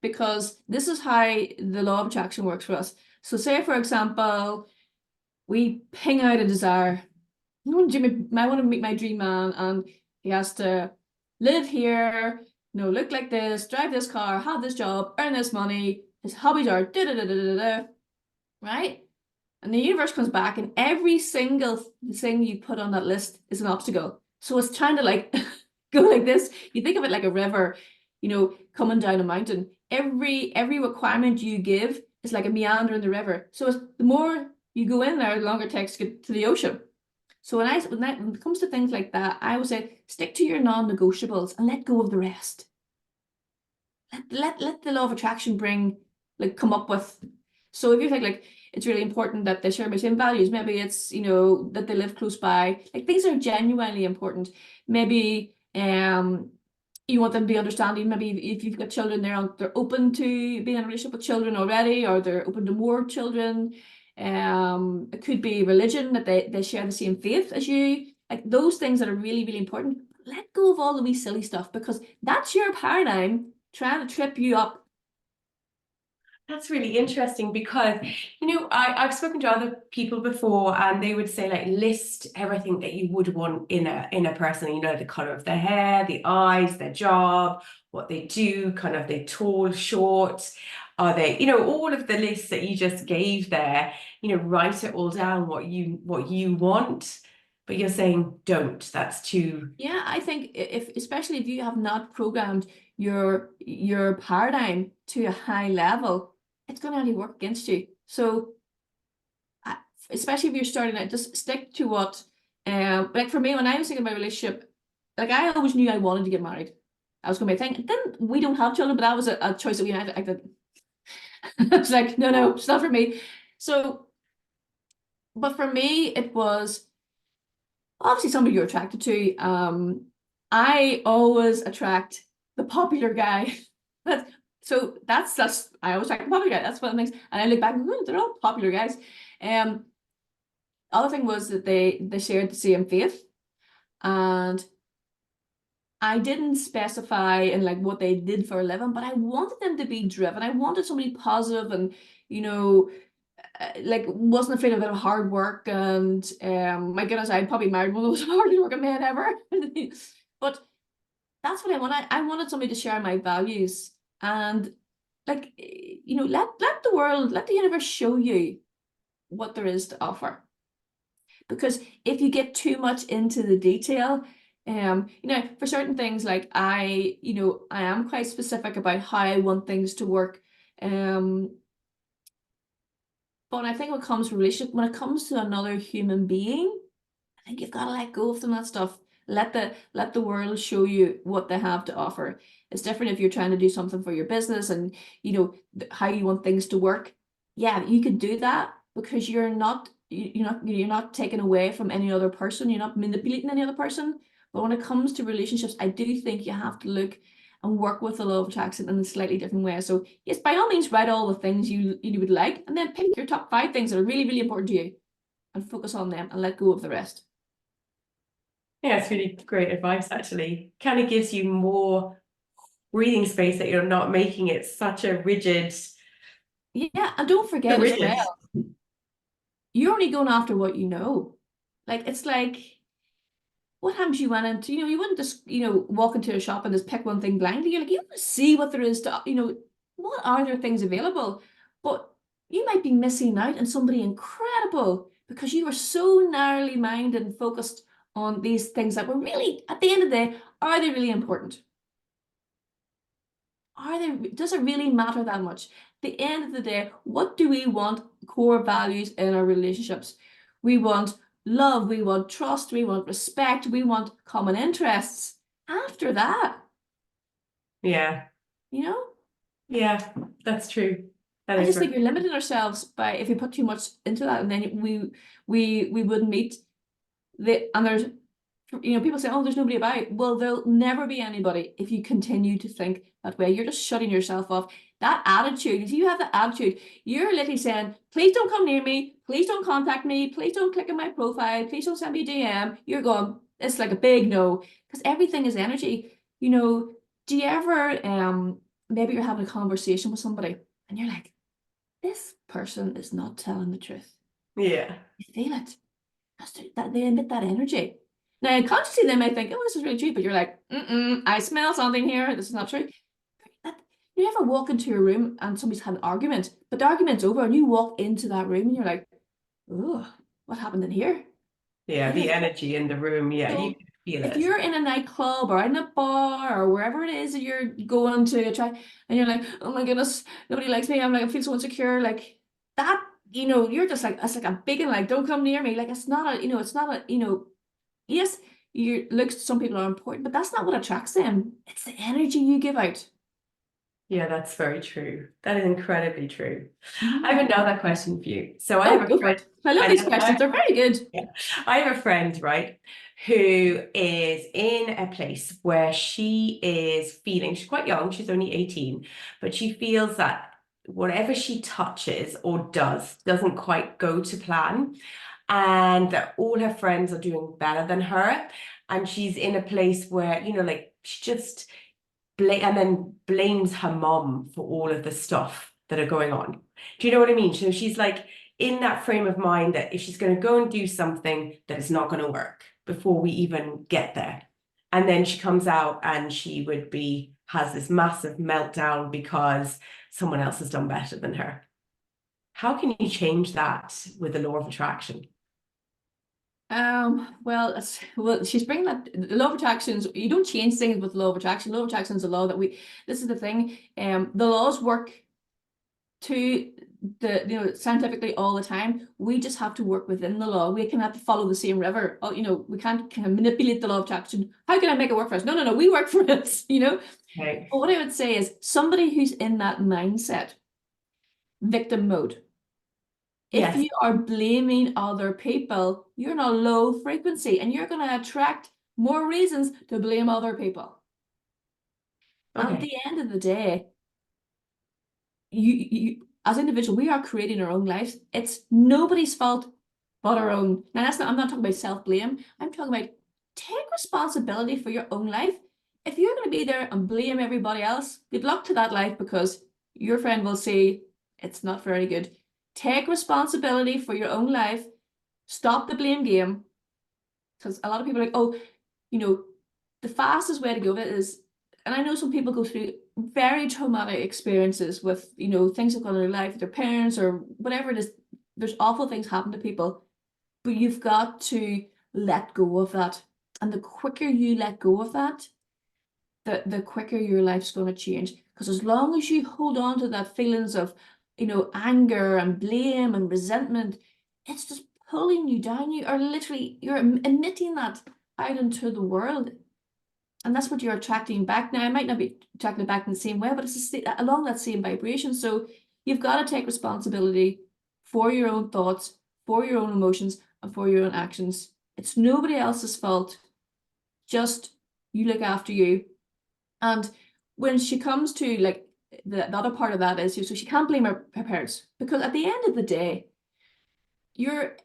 because this is how the law of attraction works for us. So say, for example, we ping out a desire. Jimmy, I want to meet my dream man, and he has to live here, look like this, drive this car, have this job, earn this money. His hobbies are da-da-da-da-da-da, right? And the universe comes back, and every single thing you put on that list is an obstacle. So it's trying to like go like this. You think of it like a river, coming down a mountain. Every requirement you give is like a meander in the river. So the more you go in there, the longer it takes to get to the ocean. So when it comes to things like that, I would say stick to your non-negotiables and let go of the rest. Let the law of attraction come up with. So if you think like it's really important that they share my same values, maybe it's that they live close by. Like, things are genuinely important. Maybe you want them to be understanding. Maybe if you've got children, they're open to being in a relationship with children already, or they're open to more children. It could be religion, that they share the same faith as you. Like, those things that are really, really important. Let go of all the wee silly stuff, because that's your paradigm trying to trip you up. That's really interesting, because I've spoken to other people before, and they would say, like, list everything that you would want in a person. The color of their hair, the eyes, their job, what they do, kind of they tall, short, are they, all of the lists that you just gave there. Write it all down, what you want. But you're saying don't. That's too. Yeah, I think especially if you have not programmed your paradigm to a high level, it's going to really work against you. So especially if you're starting out, just stick to what, like for me, when I was thinking about relationship, like, I always knew I wanted to get married. I was going to be a thing. Then we don't have children, but that was a choice that we had. I was like, no, it's not for me. So, but for me, it was obviously somebody you're attracted to. I always attract the popular guy. So that's I always attract the popular guy. That's what it makes. And I look back and they're all popular guys. Other thing was that they shared the same faith, and I didn't specify in like what they did for a living, but I wanted them to be driven. I wanted somebody positive and like wasn't afraid of a bit of hard work. And my goodness, I'd probably married one of those hardest working men ever. But that's what I wanted. I wanted somebody to share my values, and like let the world, let the universe show you what there is to offer. Because if you get too much into the detail, for certain things, like I am quite specific about how I want things to work. But I think when it comes to relationship, when it comes to another human being, I think you've got to let go of some of that stuff. Let the world show you what they have to offer. It's different if you're trying to do something for your business and how you want things to work. Yeah, you could do that, because you're not you're not taking away from any other person. You're not manipulating any other person. But when it comes to relationships, I do think you have to look and work with the law of attraction in a slightly different way. So yes, by all means, write all the things you would like, and then pick your top 5 things that are really, really important to you, and focus on them and let go of the rest. Yeah, it's really great advice, actually. Kind of gives you more breathing space, that you're not making it such a rigid. Yeah, and don't forget as well, you're only going after what you know. Like, it's like, what happens you went into, you wouldn't just, walk into a shop and just pick one thing blindly. You're like, you want to see what there is to, what are there things available? But you might be missing out on somebody incredible because you were so narrowly minded and focused on these things that were really, at the end of the day, are they really important? Does it really matter that much? At the end of the day, what do we want core values in our relationships? We want love, we want trust, we want respect, we want common interests. After that, Yeah, yeah, that's true. I just think you're limiting ourselves by if we put too much into that, and then we wouldn't meet and there's people say, oh, there's nobody about. Well, there'll never be anybody if you continue to think that way. You're just shutting yourself off. That attitude, if you have that attitude, you're literally saying, please don't come near me, please don't contact me, please don't click on my profile, please don't send me a DM. You're going, it's like a big no, because everything is energy. Do you ever, maybe you're having a conversation with somebody and you're like, this person is not telling the truth. Yeah. You feel it. That they emit that energy. Now, consciously, they may think, oh, this is really true, but you're like, I smell something here. This is not true. You ever walk into a room and somebody's had an argument, but the argument's over, and you walk into that room and you're like, oh, what happened in here? Yeah, the energy in the room. Yeah, So you can feel if it. you're in a nightclub or in a bar or wherever it is that you're going to try, and you're like, oh my goodness, nobody likes me. I'm like, I feel so insecure. Like that, you're just like, it's like a big and like, don't come near me. Like it's not a, it's not a, yes, looks to some people are important, but that's not what attracts them. It's the energy you give out. Yeah, that's very true. That is incredibly true. I have another question for you. So I have Go a for it. friend. I love these questions. They're very good. Yeah. I have a friend, right, who is in a place where she is feeling, she's quite young, she's only 18, but she feels that whatever she touches or does doesn't quite go to plan, and that all her friends are doing better than her. And she's in a place where, like she just and then blames her mom for all of the stuff that are going on. Do you know what I mean? So she's like in that frame of mind that if she's going to go and do something, that it's not going to work before we even get there. And then she comes out and she has this massive meltdown because someone else has done better than her. How can you change that with the law of attraction? Well, she's bringing that the law of attractions. You don't change things with the law of attraction. Law of attraction is a law that this is the thing. The laws work to scientifically all the time. We just have to work within the law. We can have to follow the same river. Oh, we can't kind of manipulate the law of attraction. How can I make it work for us? No, we work for it, Okay. But what I would say is somebody who's in that mindset, victim mode. If you are blaming other people, you're in a low frequency and you're going to attract more reasons to blame other people. Okay. And at the end of the day, you as an individual, we are creating our own lives. It's nobody's fault but our own. Now, I'm not talking about self-blame. I'm talking about take responsibility for your own life. If you're going to be there and blame everybody else, good luck to that life, because your friend will say it's not very good. Take responsibility for your own life. Stop the blame game. Because a lot of people are like, oh, the fastest way to go of it is, and I know some people go through very traumatic experiences with, things that go in their life with their parents or whatever it is. There's awful things happen to people, but you've got to let go of that. And the quicker you let go of that, the quicker your life's going to change. Because as long as you hold on to that feelings of, anger and blame and resentment, it's just pulling you down. You're emitting that out into the world. And that's what you're attracting back. Now, I might not be attracting it back in the same way, but it's along that same vibration. So you've got to take responsibility for your own thoughts, for your own emotions and for your own actions. It's nobody else's fault. Just you look after you. And when she comes to like the other part of that is, so she can't blame her parents, because at the end of the day,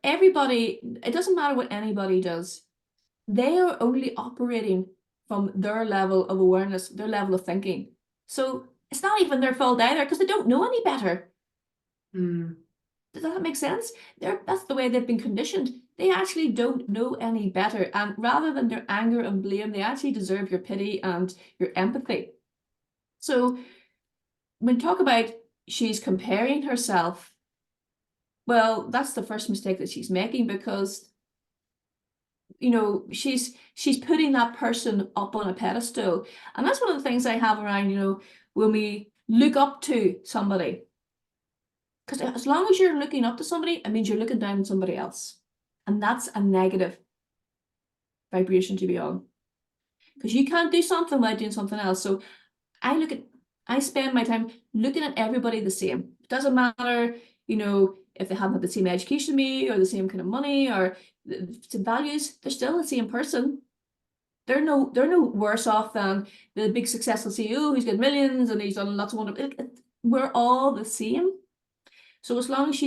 everybody, it doesn't matter what anybody does. They are only operating from their level of awareness, their level of thinking. So it's not even their fault either, because they don't know any better. Does that make sense? That's the way they've been conditioned. They actually don't know any better. And rather than their anger and blame, they actually deserve your pity and your empathy. So when we talk about she's comparing herself, well, that's the first mistake that she's making, because she's putting that person up on a pedestal. And that's one of the things I have around, when we look up to somebody. Because as long as you're looking up to somebody, it means you're looking down on somebody else. And that's a negative vibration to be on. Because you can't do something without doing something else. So I spend my time looking at everybody the same. It doesn't matter, if they haven't had the same education as me, or the same kind of money, or the values, they're still the same person. They're no worse off than the big successful CEO who's got millions and he's done lots of wonderful. We're all the same. So as long as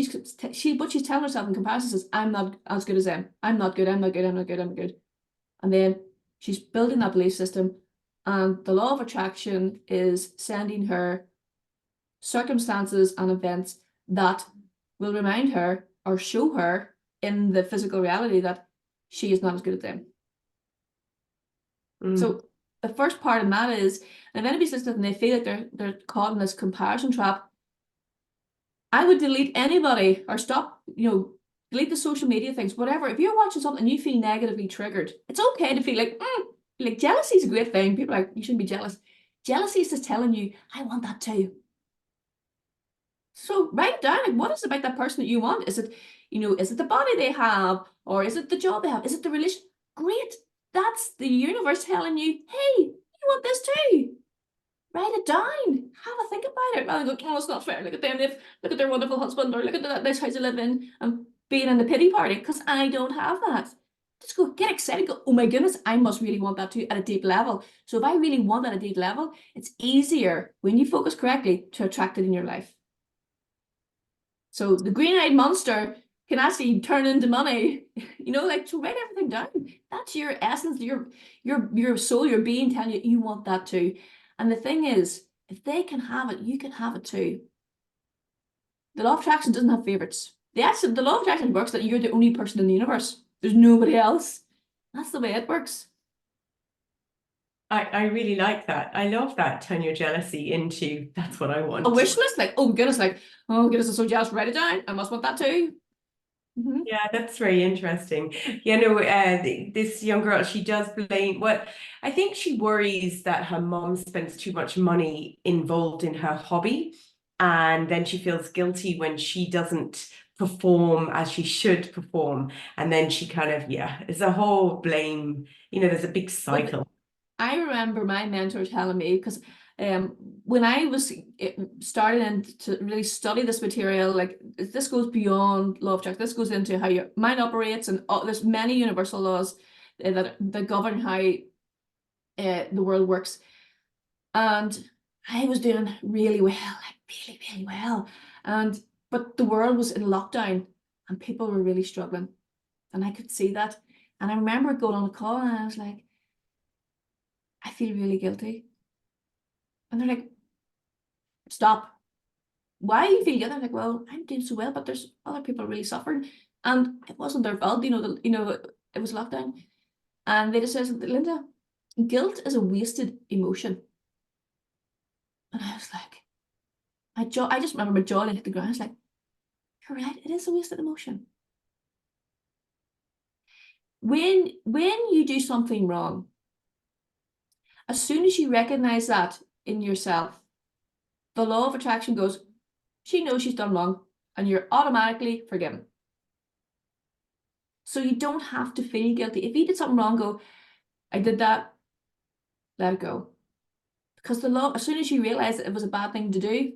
what she's telling herself in comparison is, I'm not as good as them. I'm not good. I'm not good. I'm not good. I'm not good. And then she's building that belief system, and the law of attraction is sending her circumstances and events that will remind her or show her in the physical reality that she is not as good as them. So the first part of that is, if anybody's listening and they feel like they're caught in this comparison trap, I would delete anybody, or stop, delete the social media things, whatever. If you're watching something and you feel negatively triggered, it's okay to feel like jealousy is a great thing. People are like, you shouldn't be jealous. Jealousy is just telling you, I want that too. So write down, like, what is it about that person that you want? Is it, is it the body they have, or is it the job they have? Is it the relation? Great. That's the universe telling you, hey, you want this too. Write it down. Have a think about it. Rather than go, oh, it's not fair. Look at them. Look at their wonderful husband, or look at that nice house they live in, and being in the pity party, because I don't have that. Just go, get excited. Go, oh my goodness, I must really want that too, at a deep level. So if I really want at a deep level, it's easier when you focus correctly to attract it in your life. So the green-eyed monster can actually turn into money, to write everything down. That's your essence, your soul, your being telling you want that too. And the thing is, if they can have it, you can have it too. The law of attraction doesn't have favorites. The law of attraction works that you're the only person in the universe. There's nobody else. That's the way it works. I really like that. I love that. Turn your jealousy into, that's what I want. A wish list, oh goodness, I'm so jealous. Write it down. I must want that too. Yeah, that's very interesting. This young girl, she does blame, well, I think she worries that her mom spends too much money involved in her hobby, and then she feels guilty when she doesn't perform as she should perform, and then she kind of, it's a whole blame, there's a big cycle. I remember my mentor telling me, because when I was starting to really study this material, like, this goes beyond law of attraction. This goes into how your mind operates, and there's many universal laws that govern how the world works. And I was doing really well, like really, really well. But the world was in lockdown, and people were really struggling, and I could see that. And I remember going on a call, and I was like, I feel really guilty. And they're like, stop. Why do you feel guilty? I'm like, well, I'm doing so well, but there's other people really suffering. And it wasn't their fault, it was lockdown. And they just said, Linda, guilt is a wasted emotion. And I was like, I just remember my jaw hit the ground. I was like, you're right, it is a wasted emotion. When you do something wrong, as soon as you recognize that in yourself, the law of attraction goes, she knows she's done wrong, and you're automatically forgiven. So you don't have to feel guilty. If you did something wrong, go, I did that, let it go. Because the law, as soon as you realize that it was a bad thing to do,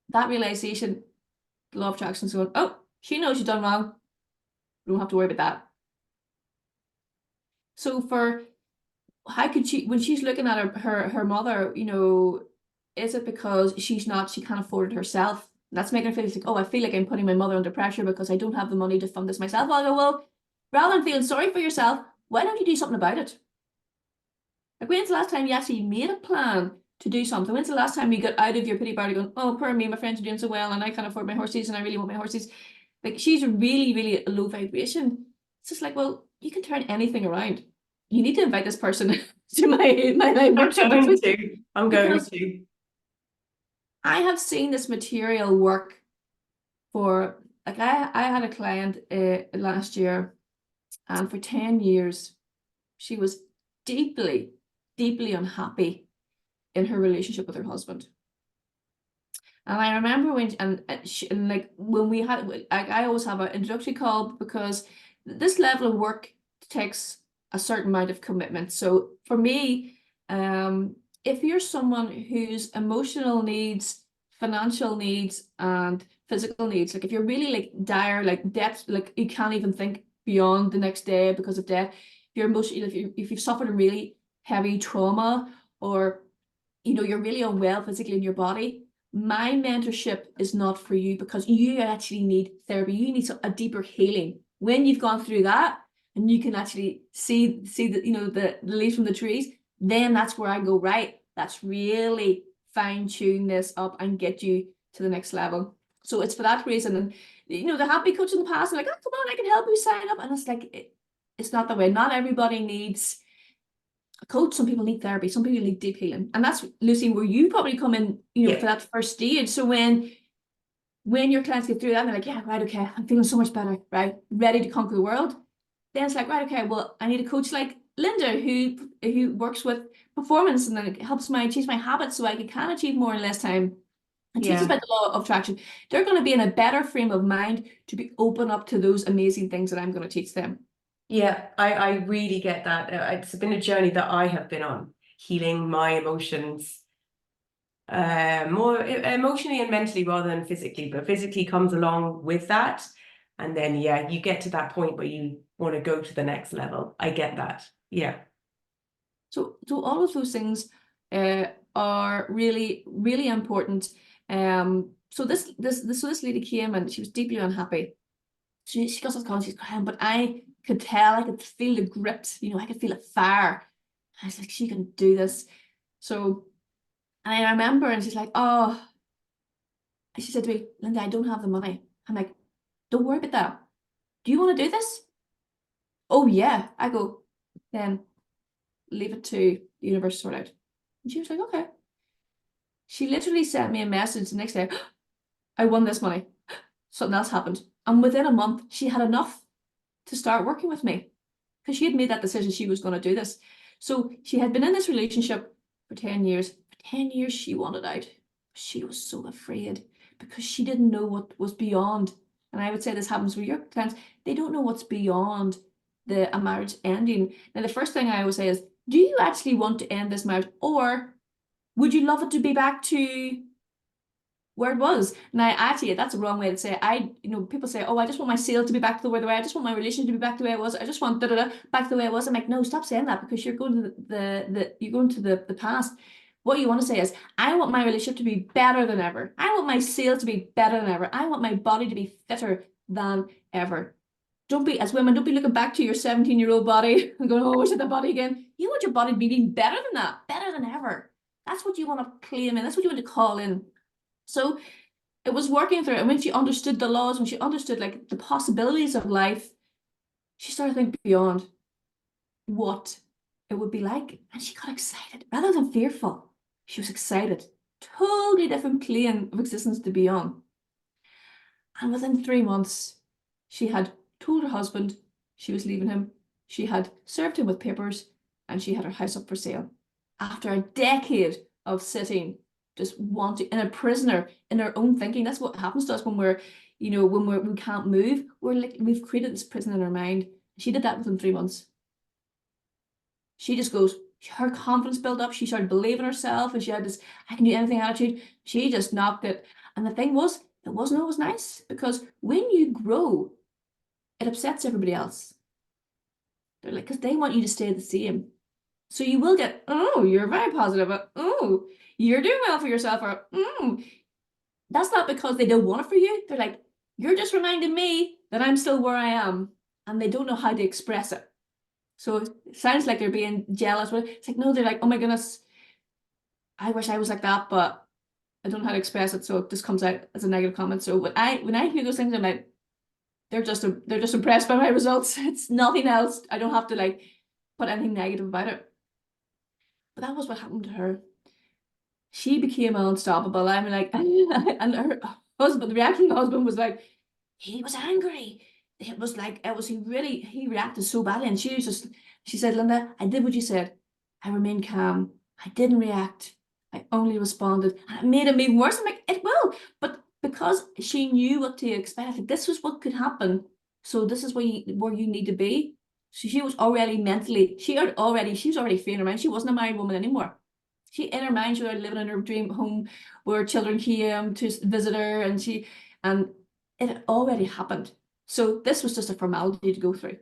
that realization, the law of attraction is going, oh, She knows she's done wrong. We don't have to worry about that. So how could she, when she's looking at her mother, you know, is it because she can't afford it herself? That's making her feel like, oh, I feel like I'm putting my mother under pressure because I don't have the money to fund this myself. I'll go, well, rather than feeling sorry for yourself, why don't you do something about it? Like, when's the last time you actually made a plan to do something? When's the last time you got out of your pity party going, oh, poor me, my friends are doing so well and I can't afford my horses and I really want my horses. Like, she's really, really a low vibration. It's just like, well, you can turn anything around. You need to invite this person to my workshop next week. I'm going to. I have seen this material work for, like, I had a client last year, and for 10 years, she was deeply, deeply unhappy in her relationship with her husband. And I remember when like when we had, I always have an introductory call because this level of work takes a certain amount of commitment. So for me, if you're someone whose emotional needs, financial needs, and physical needs, like if you're really like dire, like debt, like you can't even think beyond the next day because of debt, if you're emotionally, if you've suffered a really heavy trauma, or you know, you're really unwell physically in your body, my mentorship is not for you, because you actually need therapy. You need a deeper healing. When you've gone through that and you can actually see the, you know, the leaves from the trees, then that's where I go, right, let's really fine tune this up and get you to the next level. So it's for that reason. And you know, the happy coach in the past, like, oh, come on, I can help you sign up. And it's like, it's not the way. Not everybody needs a coach. Some people need therapy, some people need deep healing. And that's, Lucy, where you probably come in, you know, for that first stage. So when your clients get through that, they're like, yeah, right, okay, I'm feeling so much better, right, ready to conquer the world. Then it's like, right, okay, well, I need a coach like Linda who works with performance and then it helps change my habits so I can achieve more in less time, and teaches about the law of attraction. They're going to be in a better frame of mind to be open up to those amazing things that I'm going to teach them. Yeah, I really get that. It's been a journey that I have been on, healing my emotions, more emotionally and mentally rather than physically, but physically comes along with that. And then, yeah, you get to that point where you want to go to the next level. I get that. Yeah. So all of those things are really, really important. So this lady came and she was deeply unhappy. She got us calling, she's crying, but I could tell, I could feel the grit, you know, I could feel a fire. I was like, she can do this. So I remember, and she's like, oh, she said to me, Linda, I don't have the money. I'm like, don't worry about that. Do you want to do this? Oh yeah. I go, then leave it to the universe to sort out. And she was like, okay. She literally sent me a message the next day. I won this money. Something else happened. And within a month, she had enough to start working with me, because she had made that decision she was going to do this. So she had been in this relationship for 10 years. For 10 years, she wanted out. She was so afraid because she didn't know what was beyond. And I would say this happens with your clients. They don't know what's beyond a marriage ending. Now, the first thing I always say is, do you actually want to end this marriage, or would you love it to be back to where it was? Now, actually, that's a wrong way to say it. You know, people say, oh, I just want my sale to be back to the way I just want my relationship to be back the way it was. I just want back to the way it was. I'm like, no, stop saying that, because you're going to the past. What you want to say is, I want my relationship to be better than ever. I want my sale to be better than ever. I want my body to be fitter than ever. As women, don't be looking back to your 17-year-old body and going, oh, I wish I had that body again. You want your body to be better than that, better than ever. That's what you want to claim in. That's what you want to call in. So it was working through it. And when she understood the laws, when she understood like the possibilities of life, she started thinking beyond what it would be like. And she got excited rather than fearful. She was excited. Totally different plane of existence to be on. And within 3 months, she had told her husband she was leaving him. She had served him with papers, and she had her house up for sale. After a decade of sitting, just wanting, in a prisoner in our own thinking. That's what happens to us when we're, you know, we can't move. We're like, we've created this prison in our mind. She did that within 3 months. She just goes, her confidence built up. She started believing herself, and she had this, I can do anything attitude. She just knocked it. And the thing was, it wasn't always nice, because when you grow, it upsets everybody else. They're like, because they want you to stay the same. So you will get, oh, you're very positive, or, oh, you're doing well for yourself, or that's not because they don't want it for you. They're like, you're just reminding me that I'm still where I am, and they don't know how to express it. So it sounds like they're being jealous, but it's like, no, they're like, oh my goodness, I wish I was like that, but I don't know how to express it, so it just comes out as a negative comment. So when I hear those things, I'm like, they're just impressed by my results. It's nothing else. I don't have to like put anything negative about it. But that was what happened to her. She became unstoppable. I mean, like, and her husband, the reaction of the husband was like, he was angry. It was like, he reacted so badly. And she said, Linda, I did what you said. I remained calm. I didn't react. I only responded. And it made him even worse. I'm like, it will. But because she knew what to expect, like, this was what could happen. So this is where you need to be. So she was already mentally, she was already free in her mind. She wasn't a married woman anymore. She, in her mind, she was living in her dream home where children came to visit her, and it had already happened. So this was just a formality to go through.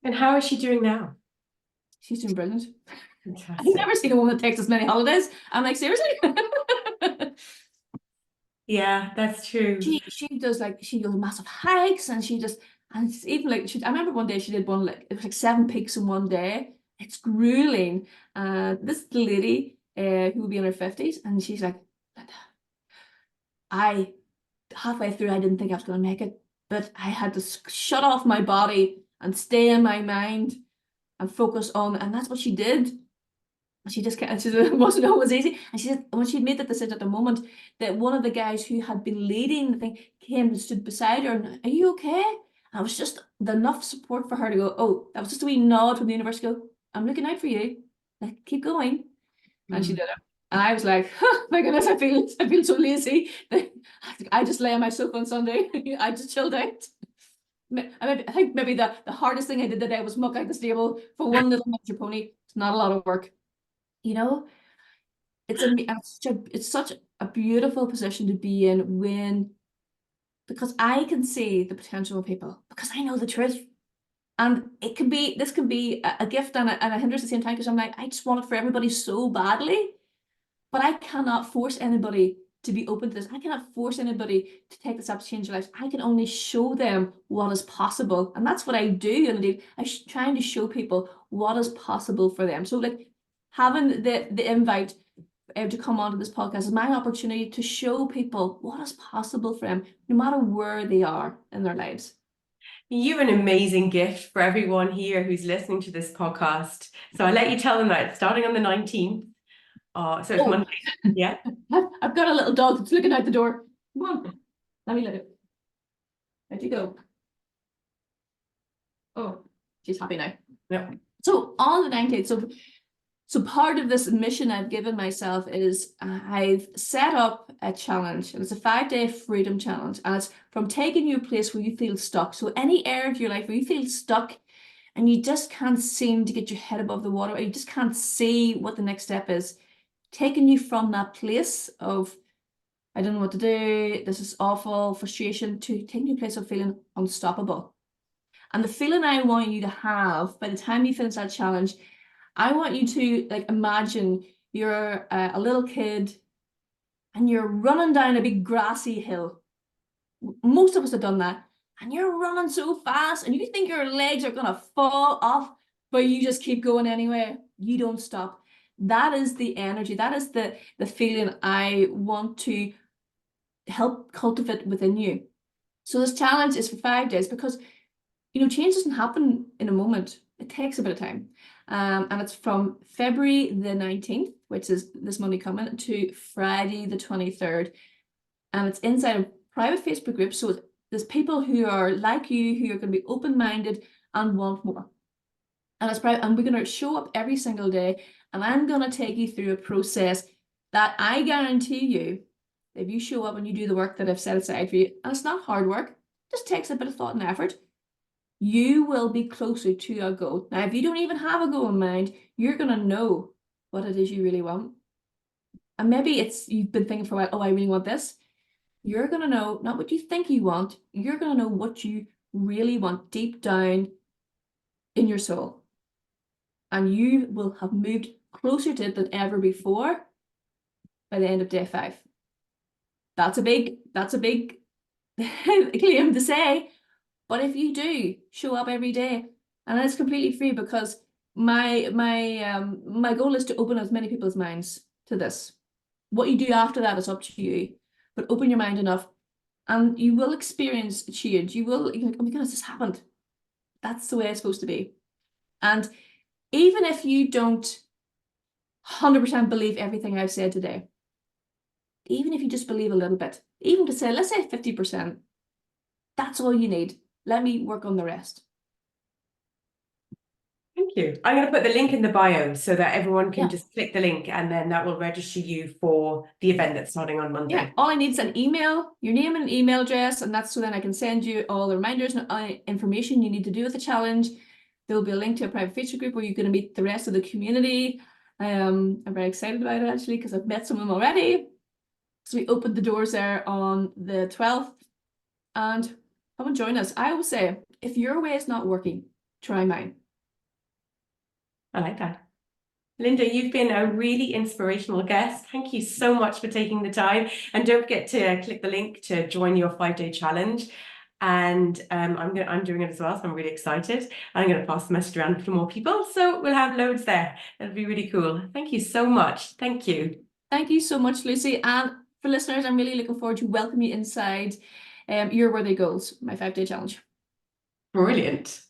And how is she doing now? She's doing brilliant. Fantastic. I've never seen a woman that takes as many holidays. I'm like, seriously? Yeah, that's true. She does massive hikes, and it's even like I remember one day she did one, like it was like 7 peaks in one day. It's grueling. This lady who would be in her 50s, and she's like, halfway through, I didn't think I was going to make it, but I had to shut off my body and stay in my mind and focus on, and that's what she did. She just can't, it wasn't always easy. And she said when she made that decision at the moment, that one of the guys who had been leading the thing came and stood beside her, and, are you okay? And it was just enough support for her to go, oh, that was just a wee nod from the universe to go, I'm looking out for you. Like, keep going. And she did it. And I was like, oh, my goodness, I feel so lazy. I just lay on my sofa on Sunday. I just chilled out. I think maybe the hardest thing I did today was muck out the stable for one little miniature pony. It's not a lot of work. You know, it's such a beautiful position to be in, because I can see the potential of people, because I know the truth. And this can be a gift and a hindrance at the same time, because I'm like, I just want it for everybody so badly, but I cannot force anybody to be open to this. I cannot force anybody to take this up to change their lives. I can only show them what is possible. And that's what I do. And I'm trying to show people what is possible for them. So like having the invite to come onto this podcast is my opportunity to show people what is possible for them, no matter where they are in their lives. You have an amazing gift for everyone here who's listening to this podcast. So I'll let you tell them that it's starting on the 19th. So it's Monday. Yeah. I've got a little dog that's looking out the door. Come on. Let me let it. There you go. Oh, she's happy now. Yeah. So on the 19th, so part of this mission I've given myself is I've set up a challenge, and it's a 5-day freedom challenge, and it's from taking you a place where you feel stuck. So any area of your life where you feel stuck and you just can't seem to get your head above the water, or you just can't see what the next step is, taking you from that place of, I don't know what to do, this is awful, frustration, to taking you a place of feeling unstoppable. And the feeling I want you to have by the time you finish that challenge, I want you to like imagine you're a little kid and you're running down a big grassy hill. Most of us have done that. And you're running so fast and you think your legs are going to fall off, but you just keep going anyway. You don't stop. That is the energy. That is the feeling I want to help cultivate within you. So this challenge is for 5 days, because change doesn't happen in a moment. It takes a bit of time. And it's from February the 19th, which is this Monday coming, to Friday the 23rd. And it's inside a private Facebook group. So there's people who are like you, who are going to be open-minded and want more. And it's private, and we're going to show up every single day. And I'm going to take you through a process that I guarantee you, if you show up and you do the work that I've set aside for you, and it's not hard work, it just takes a bit of thought and effort, you will be closer to a goal. Now, if you don't even have a goal in mind, you're going to know what it is you really want. And maybe you've been thinking for a while, oh, I really want this. You're going to know not what you think you want, you're going to know what you really want deep down in your soul. And you will have moved closer to it than ever before by the end of day 5. That's a big claim to say. But if you do show up every day, and it's completely free, because my goal is to open as many people's minds to this. What you do after that is up to you, but open your mind enough, and you will experience change. You're like, oh my goodness, this happened. That's the way it's supposed to be. And even if you don't 100% believe everything I've said today, even if you just believe a little bit, even to say, let's say 50%, that's all you need. Let me work on the rest. Thank you. I'm going to put the link in the bio so that everyone can Yeah. just click the link, and then that will register you for the event that's starting on Monday. Yeah, all I need is an email, your name and an email address, and that's so then I can send you all the reminders and information you need to do with the challenge. There'll be a link to a private Facebook group where you're going to meet the rest of the community. I'm very excited about it, actually, because I've met some of them already. So we opened the doors there on the 12th, and come and join us. I always say, if your way is not working, try mine. I like that. Linda, you've been a really inspirational guest. Thank you so much for taking the time. And don't forget to click the link to join your 5-day challenge. And I'm doing it as well, so I'm really excited. I'm going to pass the message around to more people, so we'll have loads there. That'll be really cool. Thank you so much. Thank you. Thank you so much, Lucy. And for listeners, I'm really looking forward to welcoming you inside Your Worthy Goals, my 5-day challenge. Brilliant.